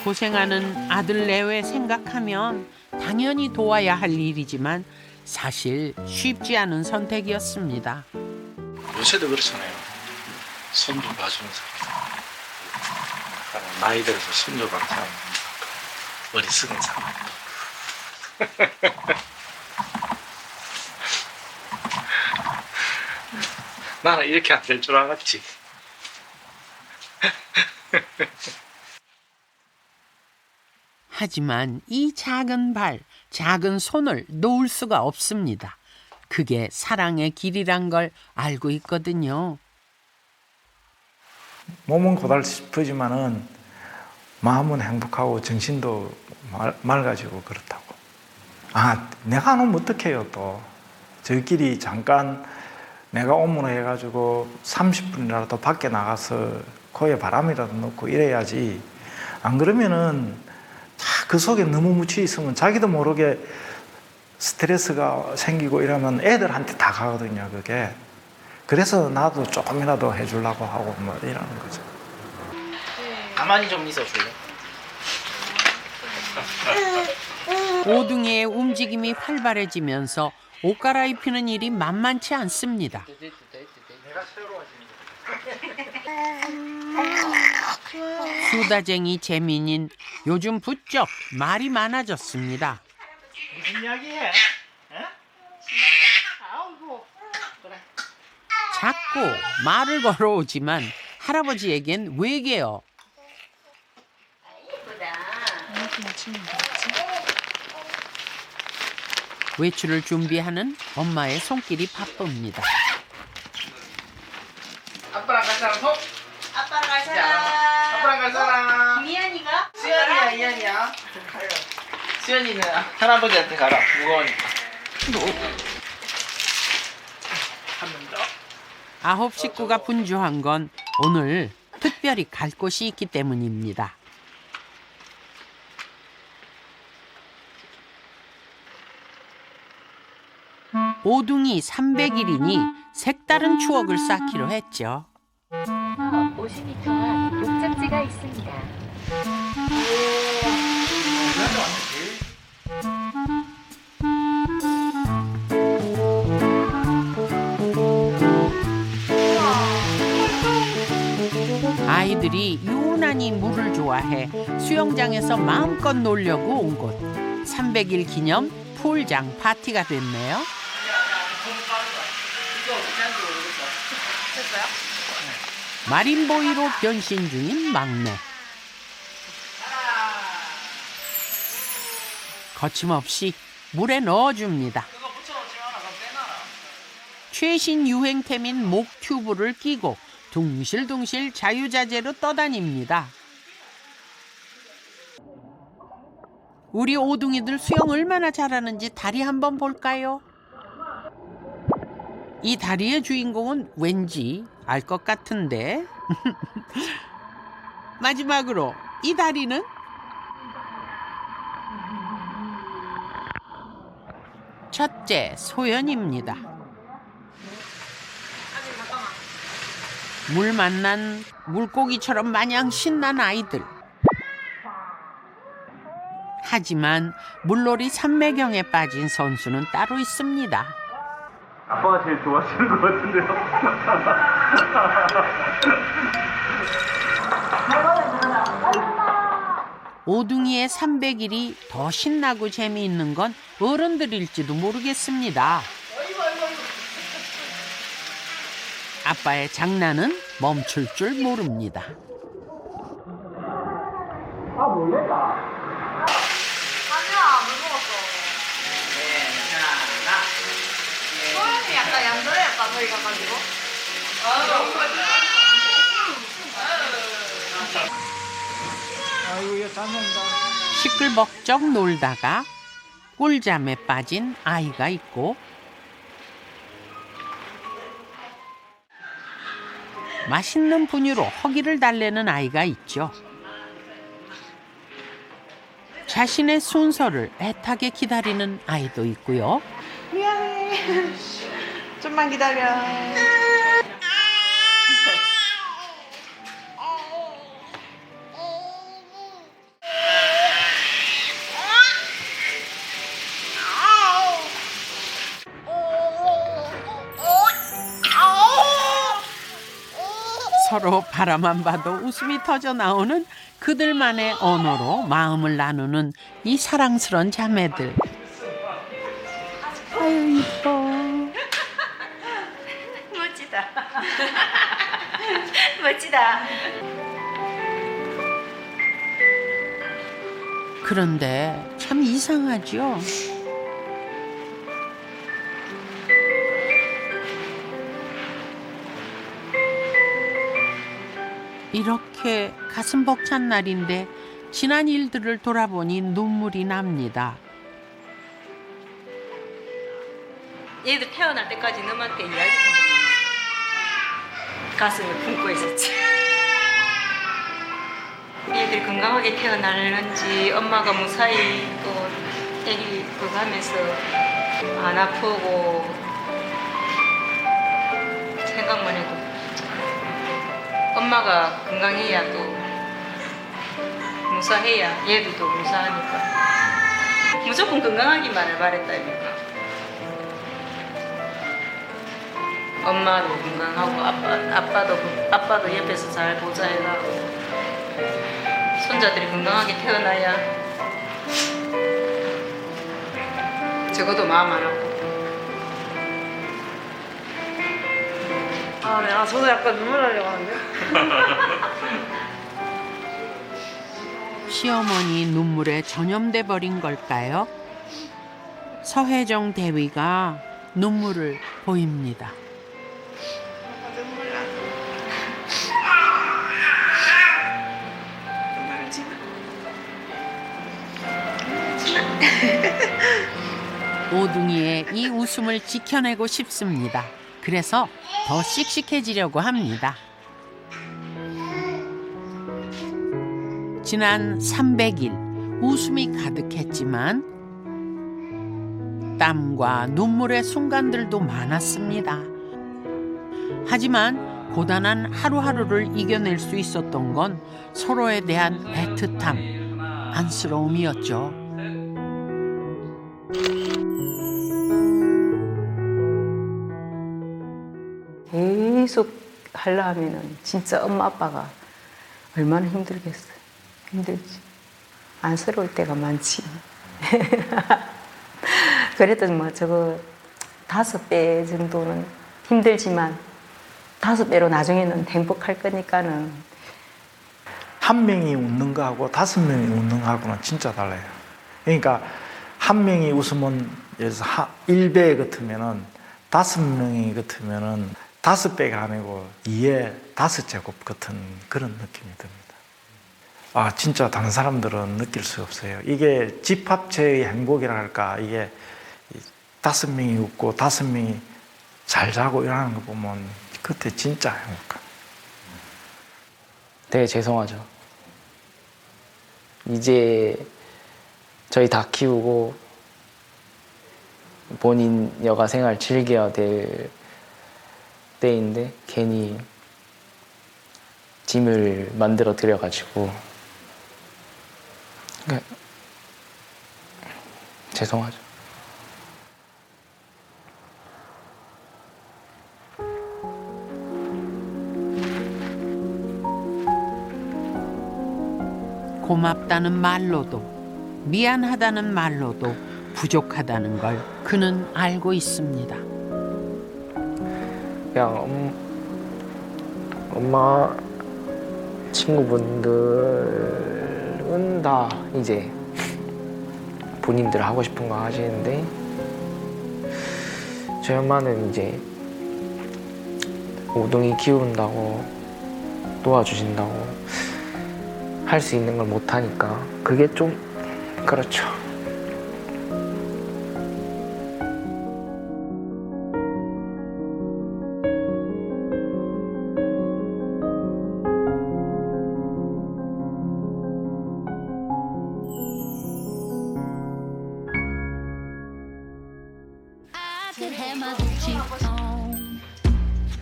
고생하는 아들 내외 생각하면 당연히 도와야 할 일이지만 사실 쉽지 않은 선택이었습니다. 요새도 그렇잖아요. 손주 봐주면서 나이 들어서 손주 봐서 머리 쓰는 사람. 나는 이렇게 안 될 줄 알았지. 하지만 이 작은 발, 작은 손을 놓을 수가 없습니다. 그게 사랑의 길이란 걸 알고 있거든요. 몸은 고달프지만은 마음은 행복하고 정신도 맑아지고 그렇다고. 아, 내가 안 오면 어떡해요 또. 저희끼리 잠깐 내가 오므로 해가지고 30분이라도 밖에 나가서 코에 바람이라도 넣고 이래야지. 안 그러면은 그 속에 너무 묻혀 있으면 자기도 모르게 스트레스가 생기고 이러면 애들한테 다 가거든요, 그게. 그래서 나도 조금이라도 해주려고 하고 뭐 이러는 거죠. 가만히 좀 있어줄래? 오둥이의 움직임이 활발해지면서 옷 갈아입히는 일이 만만치 않습니다. 수다쟁이 재민인 요즘 부쩍 말이 많아졌습니다. 무슨 이야기 해? 자꾸 말을 걸어오지만 할아버지에겐 외계어. 외출을 준비하는 엄마의 손길이 바쁩니다. 아빠랑 갈 사람 손? 아빠랑 갈 사람. 아빠랑 갈 사람. 김희연이가? 수연이야, 이현이야. 수연이는 할아버지한테 가라. 무거우니까. 한 번 더. 9 식구가 분주한 건 오늘 특별히 갈 곳이 있기 때문입니다. 오둥이 300일이니 색다른 추억을 쌓기로 했죠. 50m 앞 목적지가 있습니다. 아이들이 유난히 물을 좋아해 수영장에서 마음껏 놀려고 온 곳. 300일 기념 풀장 파티가 됐네요. 마린보이로 변신 중인 막내. 거침없이 물에 넣어줍니다. 최신 유행템인 목 튜브를 끼고 둥실둥실 자유자재로 떠다닙니다. 우리 오둥이들 수영 얼마나 잘하는지 다리 한번 볼까요? 이 다리의 주인공은 왠지 알 것 같은데. 마지막으로 이 다리는 첫째 소연입니다. 물 만난 물고기처럼 마냥 신난 아이들. 하지만 물놀이 삼매경에 빠진 선수는 따로 있습니다. 아빠가 제일 좋아하시는 것 같은데요. 오둥이의 300일이 더 신나고 재미있는 건 어른들일지도 모르겠습니다. 아빠의 장난은 멈출 줄 모릅니다. 아, 몰랐다. 아니야, 물 먹었어. 소연이 약간 얌전했다, 저희 가가지고. 아이고, 얘 잡는다. 시끌벅적 놀다가 꿀잠에 빠진 아이가 있고, 맛있는 분유로 허기를 달래는 아이가 있죠. 자신의 순서를 애타게 기다리는 아이도 있고요. 미안해. 좀만 기다려. 서로 바라만 봐도 웃음이 터져 나오는 그들만의 언어로 마음을 나누는 이 사랑스런 자매들. 아유 이뻐. 멋지다. 멋지다. 그런데 참 이상하죠. 이렇게 가슴 벅찬 날인데 지난 일들을 돌아보니 눈물이 납니다. 얘들 태어날 때까지 너한테 이야기 한 번만 가슴을 품고 있었지. 손자들이 건강하게 태어나는지 엄마가 무사히 또 아기 그거 하면서 안 아프고 생각만 해도 엄마가 건강해야 또 무사해야 얘도 또 무사하니까 무조건 건강하기만을 바랬다니까. 엄마도 건강하고 아빠도 옆에서 잘 보자 해가고 손자들이 건강하게 태어나야 적어도 마음 안 아프고. 네. 저도 약간 눈물 나려고 하는데. 시어머니 눈물에 전염돼 버린 걸까요? 서혜정 대위가 눈물을 보입니다. 오둥이의 이 웃음을 지켜내고 싶습니다. 그래서 더 씩씩해지려고 합니다. 지난 300일 웃음이 가득했지만 땀과 눈물의 순간들도 많았습니다. 하지만 고단한 하루하루를 이겨낼 수 있었던 건 서로에 대한 애틋함, 안쓰러움이었죠. 계속 하려 하면은 진짜 엄마 아빠가 얼마나 힘들겠어요. 힘들지. 안쓰러울 때가 많지. 그래도 뭐 저거 5배 정도는 힘들지만 5배로 나중에는 행복할 거니까는. 한 명이 웃는 거하고 5명이 웃는 거하고는 진짜 달라요. 그러니까 한 명이 웃으면 예를 들어서 1배 같으면은 5명이 같으면은 5배가 아니고 2의 5제곱 같은 그런 느낌이 듭니다. 아, 진짜 다른 사람들은 느낄 수 없어요. 이게 집합체의 행복이라 할까, 이게 5명이 웃고 5명이 잘 자고 일하는 거 보면 그때 진짜 행복한. 되게 죄송하죠. 이제 저희 다 키우고 본인 여가 생활 즐겨야 될 때인데 괜히 짐을 만들어 드려가지고 죄송하죠. 고맙다는 말로도 미안하다는 말로도 부족하다는 걸 그는 알고 있습니다. 그냥 엄마 친구분들은 다 이제 본인들 하고 싶은 거 하시는데 저희 엄마는 이제 오둥이 키운다고 도와주신다고 할 수 있는 걸 못 하니까 그게 좀 그렇죠.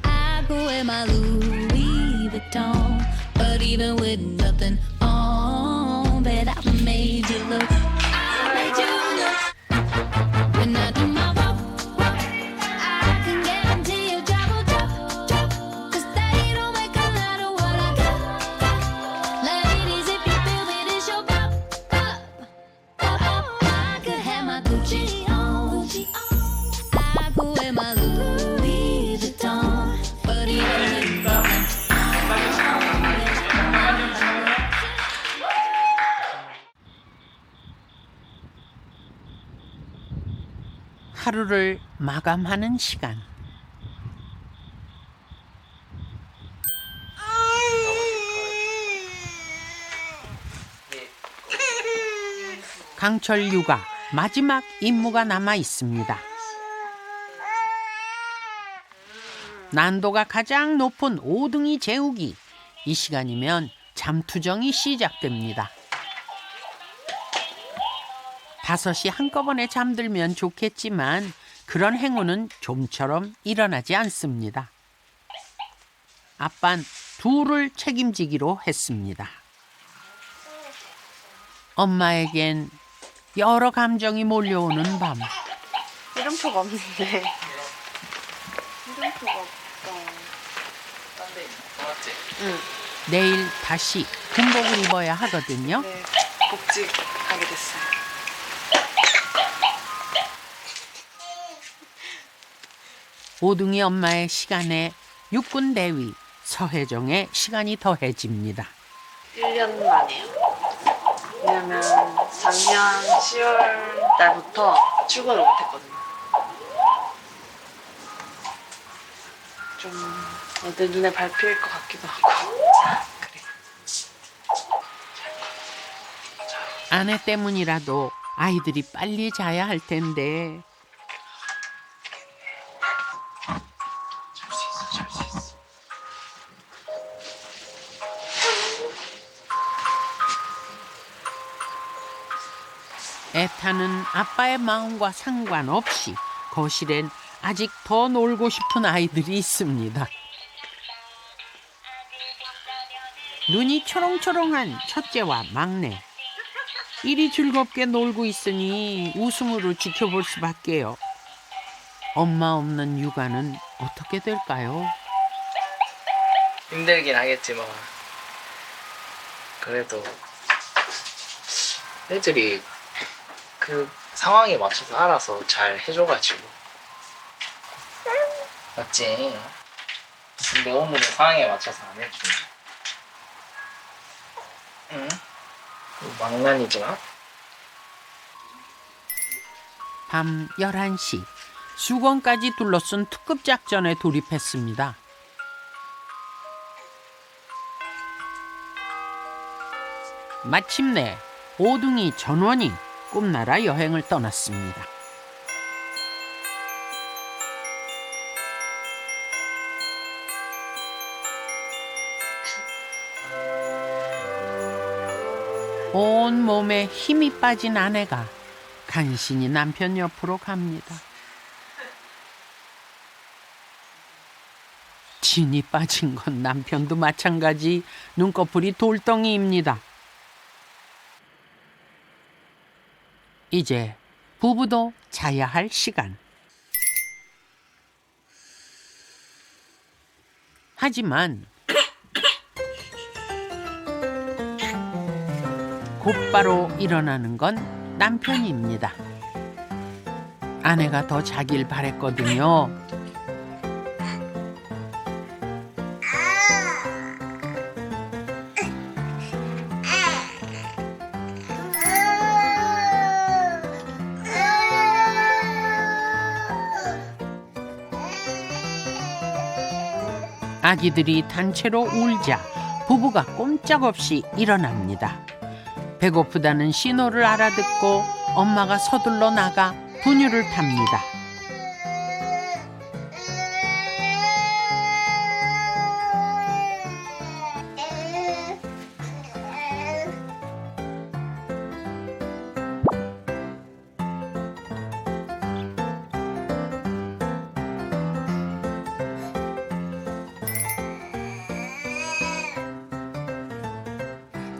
I go wear my Louis Vuitton, but even with nothing on, bet I made you look. I made you look. When I do my walk, I can guarantee you trouble, drop. 'Cause they don't make a lot of what I got. Ladies, if you feel me, this your pop. I could have my Gucci on. I go wear my Louis Vuitton, but even with nothing. 하루를 마감하는 시간. 강철 육아 마지막 임무가 남아 있습니다. 난도가 가장 높은 오둥이 재우기. 이 시간이면 잠투정이 시작됩니다. 5시 한꺼번에 잠들면 좋겠지만 그런 행운은 좀처럼 일어나지 않습니다. 아빤 둘을 책임지기로 했습니다. 엄마에겐 여러 감정이 몰려오는 밤. 이름표가 없는데. 이름표가 없어. 맞지? 응. 내일 다시 군복을 입어야 하거든요. 네, 복직하게 됐어요. 오둥이 엄마의 시간에 육군 대위 서혜정의 시간이 더해집니다. 1년 만에요. 왜냐면 작년 10월 달부터 출근을 못했거든요. 좀 애들 눈에 밟힐 것 같기도 하고. 아내 때문이라도 아이들이 빨리 자야 할 텐데. 애타는 아빠의 마음과 상관없이 거실엔 아직 더 놀고 싶은 아이들이 있습니다. 눈이 초롱초롱한 첫째와 막내. 이리 즐겁게 놀고 있으니 웃음으로 지켜볼 수밖에요. 엄마 없는 육아는 어떻게 될까요? 힘들긴 하겠지만 그래도 애들이 그 상황에 맞춰서 알아서 잘 해줘가지고 맞지? 근데 오늘은 상황에 맞춰서 안 해주네. 응? 망난이지만 밤 11시 수건까지 둘러쓴 특급 작전에 돌입했습니다. 마침내 오둥이 전원이 꿈나라 여행을 떠났습니다. 온 몸에 힘이 빠진 아내가 간신히 남편 옆으로 갑니다. 진이 빠진 건 남편도 마찬가지. 눈꺼풀이 돌덩이입니다. 이제 부부도 자야 할 시간. 하지만 곧바로 일어나는 건 남편입니다. 아내가 더 자길 바랬거든요. 아기들이 단체로 울자 부부가 꼼짝없이 일어납니다. 배고프다는 신호를 알아듣고 엄마가 서둘러 나가 분유를 탑니다.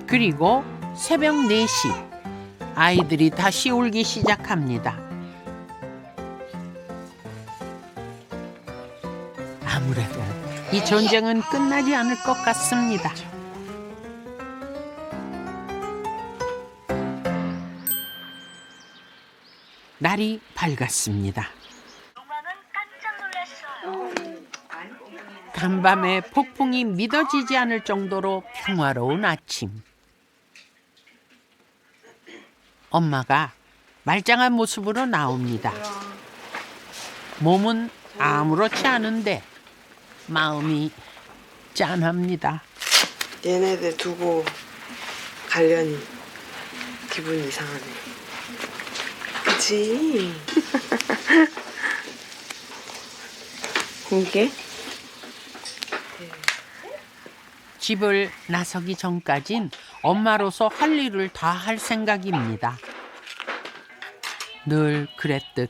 그리고 새벽 4시 아이들이 다시 울기 시작합니다. 아무래도 이 전쟁은 끝나지 않을 것 같습니다. 날이 밝았습니다. 간밤에 폭풍이 믿어지지 않을 정도로 평화로운 아침. 엄마가 말짱한 모습으로 나옵니다. 몸은 아무렇지 않은데 마음이 짠합니다. 얘네들 두고 가려니 기분이 이상하네. 그치? 공개? 집을 나서기 전까진 엄마로서 할 일을 다 할 생각입니다. 늘 그랬듯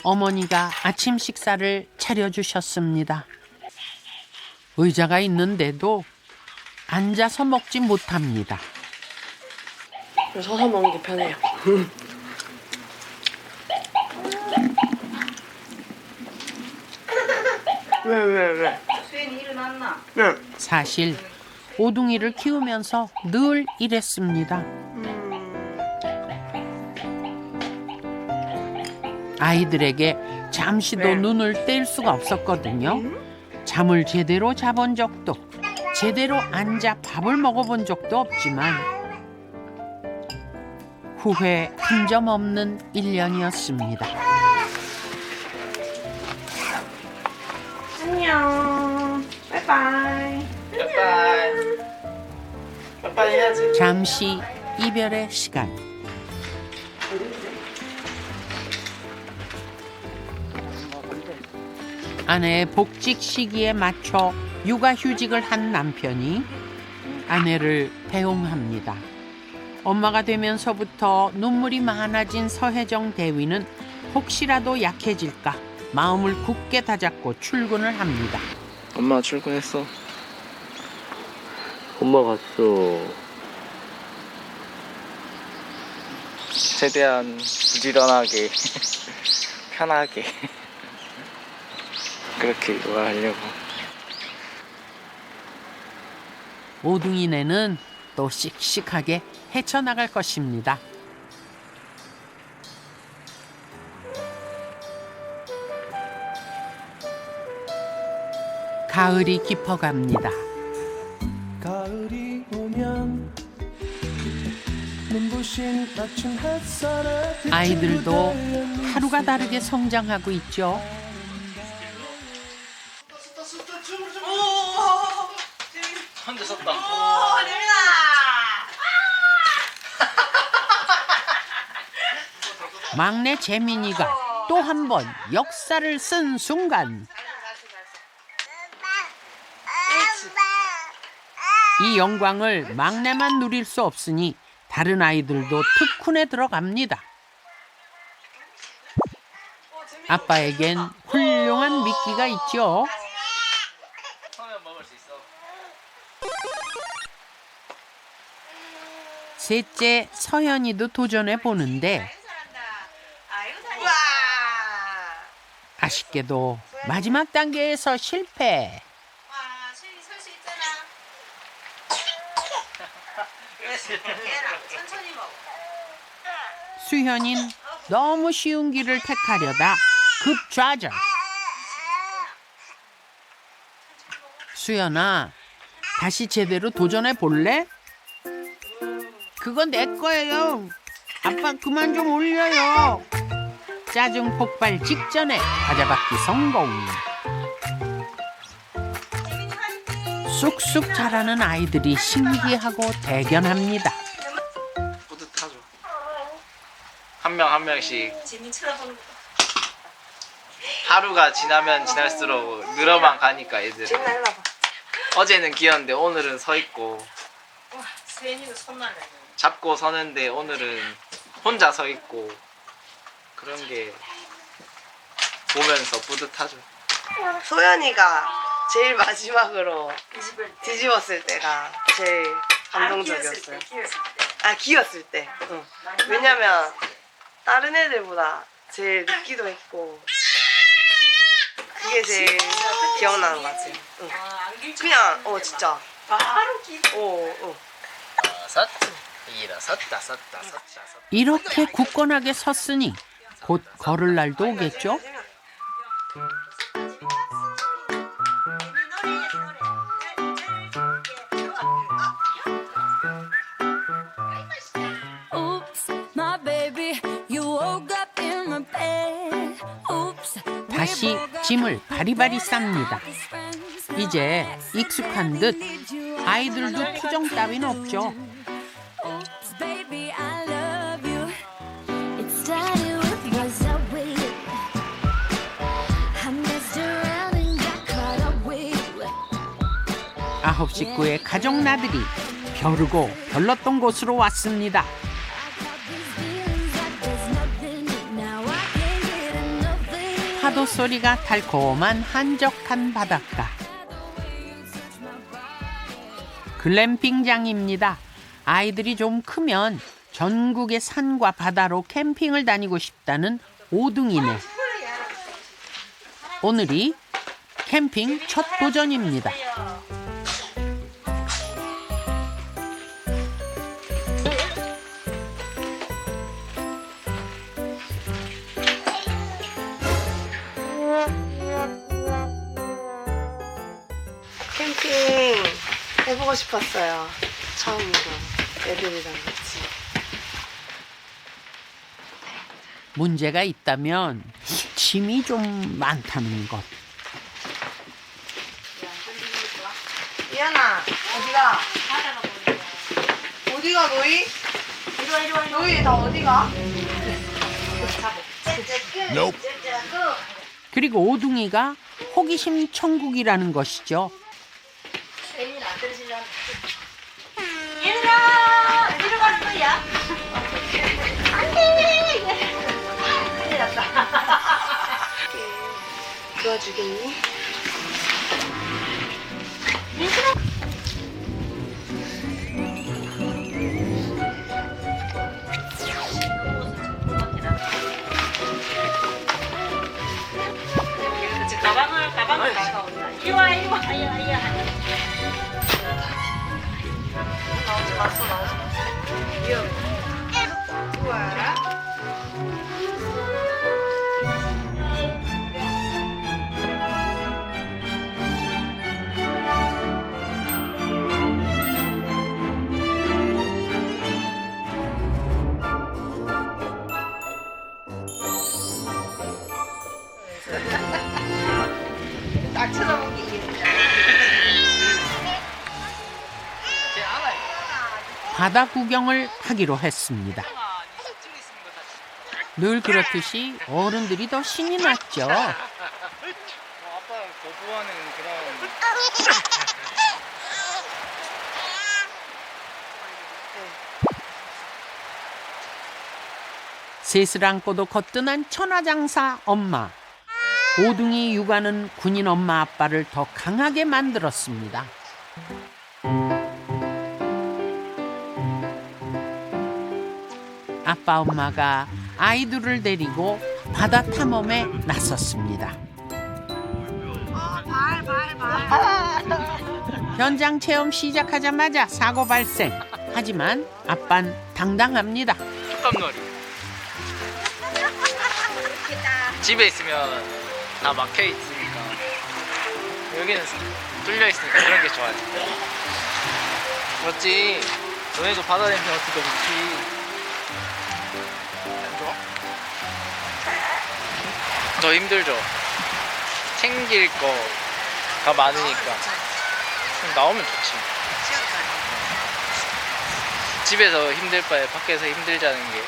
어머니가 아침 식사를 차려주셨습니다. 의자가 있는데도 앉아서 먹지 못합니다. 서서 먹는 게 편해요. 왜? 수연이 일어났나? 네. 사실 오둥이를 키우면서 늘 이랬습니다. 아이들에게 잠시도 눈을 뗄 수가 없었거든요. 잠을 제대로 자본 적도, 제대로 앉아 밥을 먹어본 적도 없지만 후회 한 점 없는 1년이었습니다. 안녕. 바이바이. 빠이빠이. 빠이빠이 해야지. 잠시 이별의 시간. 아내의 복직 시기에 맞춰 육아휴직을 한 남편이 아내를 배웅합니다. 엄마가 되면서부터 눈물이 많아진 서혜정 대위는 혹시라도 약해질까 마음을 굳게 다잡고 출근을 합니다. 엄마 출근했어. 엄마 갔어. 최대한 부지런하게 편하게 그렇게 육아하려고. 오둥이네는 또 씩씩하게 헤쳐나갈 것입니다. 가을이 깊어갑니다. 가을이 오면 눈부신 맞춤 햇살에 아이들도 하루가 다르게 성장하고 있죠. 혼자 썼다. 막내 재민이가 또 한 번 역사를 쓴 순간 이 영광을 막내만 누릴 수 없으니 다른 아이들도 특훈에 들어갑니다. 아빠에겐 훌륭한 미끼가 있죠. 셋째 서연이도 도전해 보는데 아쉽게도 마지막 단계에서 실패. 수현인 너무 쉬운 길을 택하려다 급좌절. 수연아, 다시 제대로 도전해 볼래? 그건 내 거예요. 아빠 그만 좀 올려요. 짜증 폭발 직전에 과자받기 성공. 쑥쑥 자라는 아이들이 신기하고 대견합니다. 뿌듯하죠. 한 명 한 명씩 하루가 지나면 지날수록 늘어만 가니까 애들이. 어제는 귀여운데 오늘은 서 있고, 잡고 서는데 오늘은 혼자 서 있고, 그런 게 보면서 뿌듯하죠. 소연이가 제일 마지막으로 뒤집었을 때가 제일 감동적이었어요. 기었을 때. 응. 왜냐면 다른 애들보다 제일 늦기도 했고 그게 제일 기억나는 것 같아요. 응. 그냥 진짜 바로 일어섰다. 이렇게 굳건하게 섰으니 곧 걸을 날도 오겠죠? 다시 짐을 바리바리 쌉니다. 이제 익숙한 듯 아이들도 투정 따윈 없죠. 9 식구의 가족 나들이 벼르고 별렀던 곳으로 왔습니다. 파도 소리가 달콤한 한적한 바닷가. 글램핑장입니다. 아이들이 좀 크면 전국의 산과 바다로 캠핑을 다니고 싶다는 오둥이네. 오늘이 캠핑 첫 도전입니다. 캠핑 해보고 싶었어요. 처음으로 애들이랑 같이. 문제가 있다면 짐이 좀 많다는 것. 이현아, 어디가? 어디가 너희? 너희 다 어디가? 그리고 오둥이가 호기심 천국이라는 것이죠. 얘들아, 어디로 가는 거야? 안 돼! 큰일 났다. 도와주겠니? 얘들아. 가방을 가져온다. 이리 와, 이리 와. 아야. 나오지 마서. 위험해. 좋아. 딱 쳐다보기 이기는 바다 구경을 하기로 했습니다. 늘 그렇듯이 어른들이 더 신이 났죠. 아빠랑 거부하는 그런. 셋을 안고도 거뜬한 천하장사 엄마. 오둥이 육아는 군인 엄마 아빠를 더 강하게 만들었습니다. 아빠 엄마가 아이들을 데리고 바다 탐험에 나섰습니다. 현장 체험 시작하자마자 사고 발생. 하지만 아빤 당당합니다. 촉감놀이. 집에 있으면 다 막혀 있으니까 여기는 뚫려 있으니까 그런 게 좋아요. 그렇지. 너네도 바다 냄새 맡으니까 좋지. 안 좋아? 더 힘들죠. 챙길 거가 많으니까. 그럼 나오면 좋지. 집에서 힘들 바에 밖에서 힘들자는 게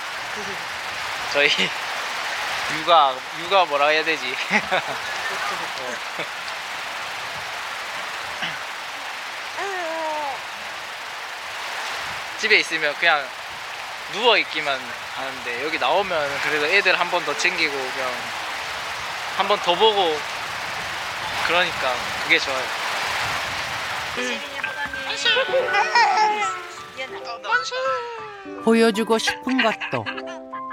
저희 육아 뭐라 해야 되지? 집에 있으면 그냥 누워 있기만 하는데 여기 나오면 그래도 애들 한 번 더 챙기고 그냥 한 번 더 보고 그러니까 그게 좋아요. 보여주고 싶은 것도,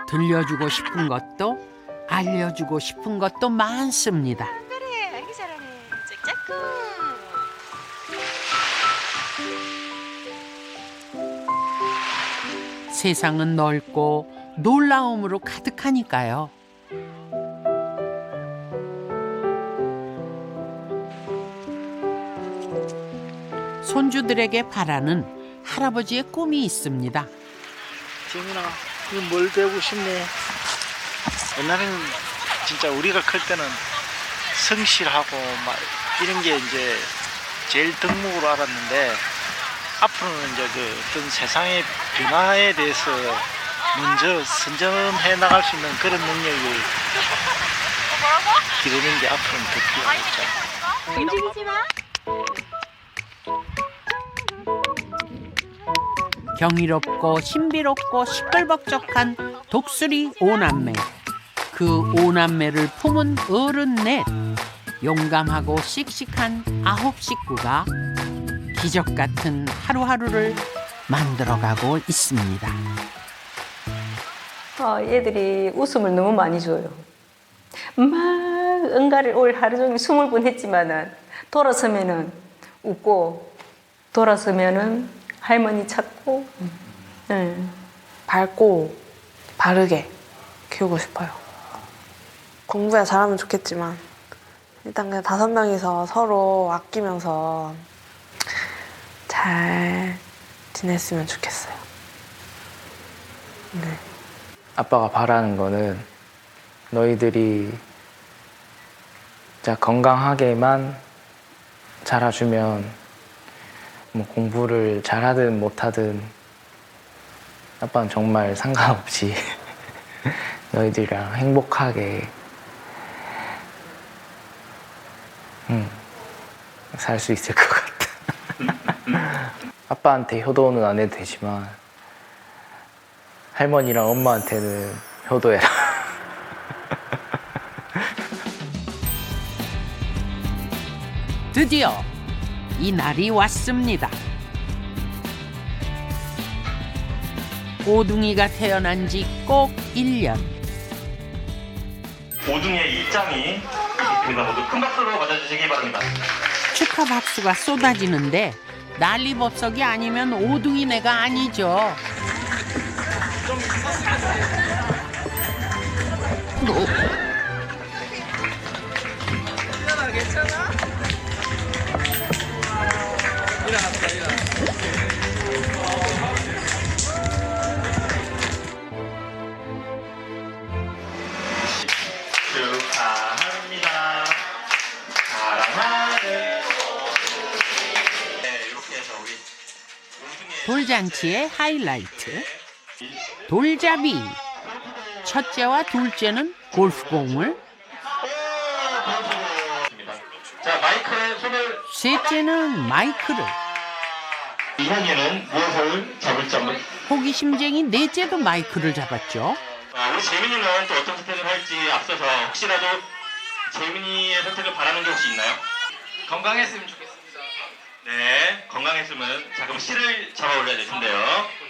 들려주고 싶은 것도, 알려주고 싶은 것도 많습니다. 그래, 아기 잘하네. 짝짝꿍. 세상은 넓고 놀라움으로 가득하니까요. 손주들에게 바라는 할아버지의 꿈이 있습니다. 재민아, 뭘 배우고 싶네? 옛날에는 진짜 우리가 클 때는 성실하고 막 이런 게 이제 제일 덕목으로 알았는데 앞으로는 이제 그 어떤 세상의 변화에 대해서 먼저 선점해 나갈 수 있는 그런 능력을 기르는 게 앞으로는 더 필요하겠죠. 움직이지 마. 경이롭고 신비롭고 시끌벅적한 독수리 5남매. 그 5남매를 품은 어른 넷. 용감하고 씩씩한 9 식구가 기적 같은 하루하루를 만들어가고 있습니다. 얘들이 웃음을 너무 많이 줘요. 막 응가를 올 하루 종일 20번 했지만은 돌아서면은 웃고 돌아서면은 할머니 찾고 밝고 바르게 키우고 싶어요. 공부야 잘하면 좋겠지만 일단 그냥 5명이서 서로 아끼면서 잘 지냈으면 좋겠어요. 네. 아빠가 바라는 거는 너희들이 진짜 건강하게만 자라주면 뭐 공부를 잘하든 못하든 아빠는 정말 상관없이 너희들이랑 행복하게 살 수 있을 것 같아. 아빠한테 효도는 안 해도 되지만 할머니랑 엄마한테는 효도해라. 드디어 이 날이 왔습니다. 오둥이가 태어난 지 꼭 1년. 오둥이의 입장이 있습니다. 모두 큰 박수로 맞아주시기 바랍니다. 축하 박수가 쏟아지는데 난리법석이 아니면 오둥이네가 아니죠. 괜찮아? 일어났다, 축하합니다. 사랑하는. 네, 이렇게 해서 우리 돌잔치의 하이라이트. 돌잡이. 첫째와 둘째는 골프공을, 자, 마이크에 손을. 셋째는 마이크를, 이형이는 무엇을 잡을지 한번. 호기심쟁이 넷째도 마이크를 잡았죠. 우리 재민이는 또 어떤 선택을 할지 앞서서 혹시라도 재민이의 선택을 바라는 게 혹시 있나요? 건강했으면 좋겠습니다. 네, 건강했으면. 자, 그럼 실을 잡아 올려야 될 텐데요.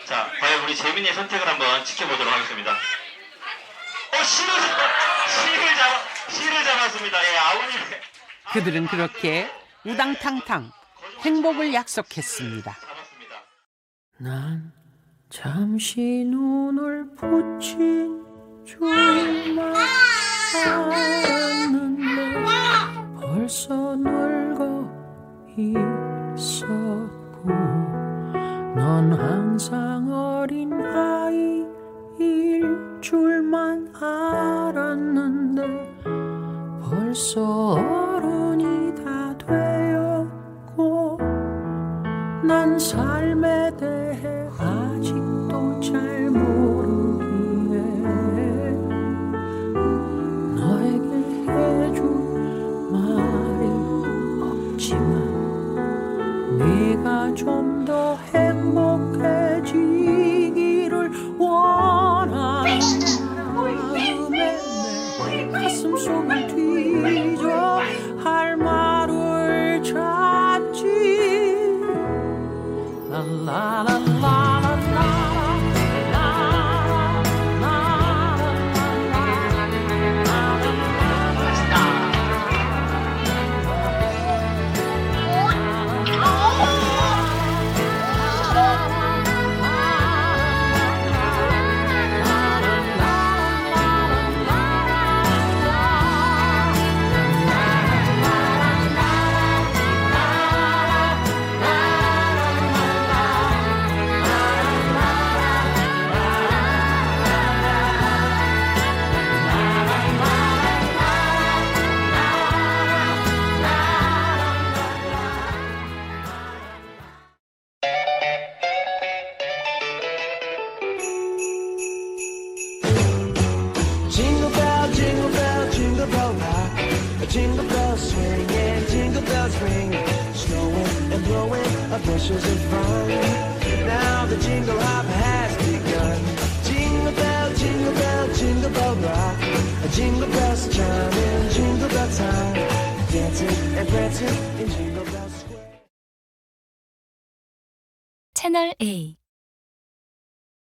자, 과연 우리 재민이의 선택을 한번 지켜보도록 하겠습니다. 실을 잡았습니다. 예, 아버님. 그들은 그렇게 우당탕탕 행복을 약속했습니다. 난 잠시 눈을 붙인 줄만 알았는데 벌써 늙어 있었고 넌 항상 어린 아이일 줄만 알았는데 벌써 어른이 다 되었고 난 삶에 대해 아직도 잘 모르기에 너에게 해줄 말이 없지만 네가 좀 더 행복해지기를 원하는 마음에 내 가슴 속을 뒤져 할 말을 찾지. Jingle bell, jingle bell, jingle bell rock. Jingle bells swing and jingle bells ring. Snowing and blowing, bushels of fun. Now the jingle hop has begun. Jingle bell, jingle bell rock. Jingle bells chiming, jingle bell time. Dancing and prancing in Jingle Bell Square. 채널 A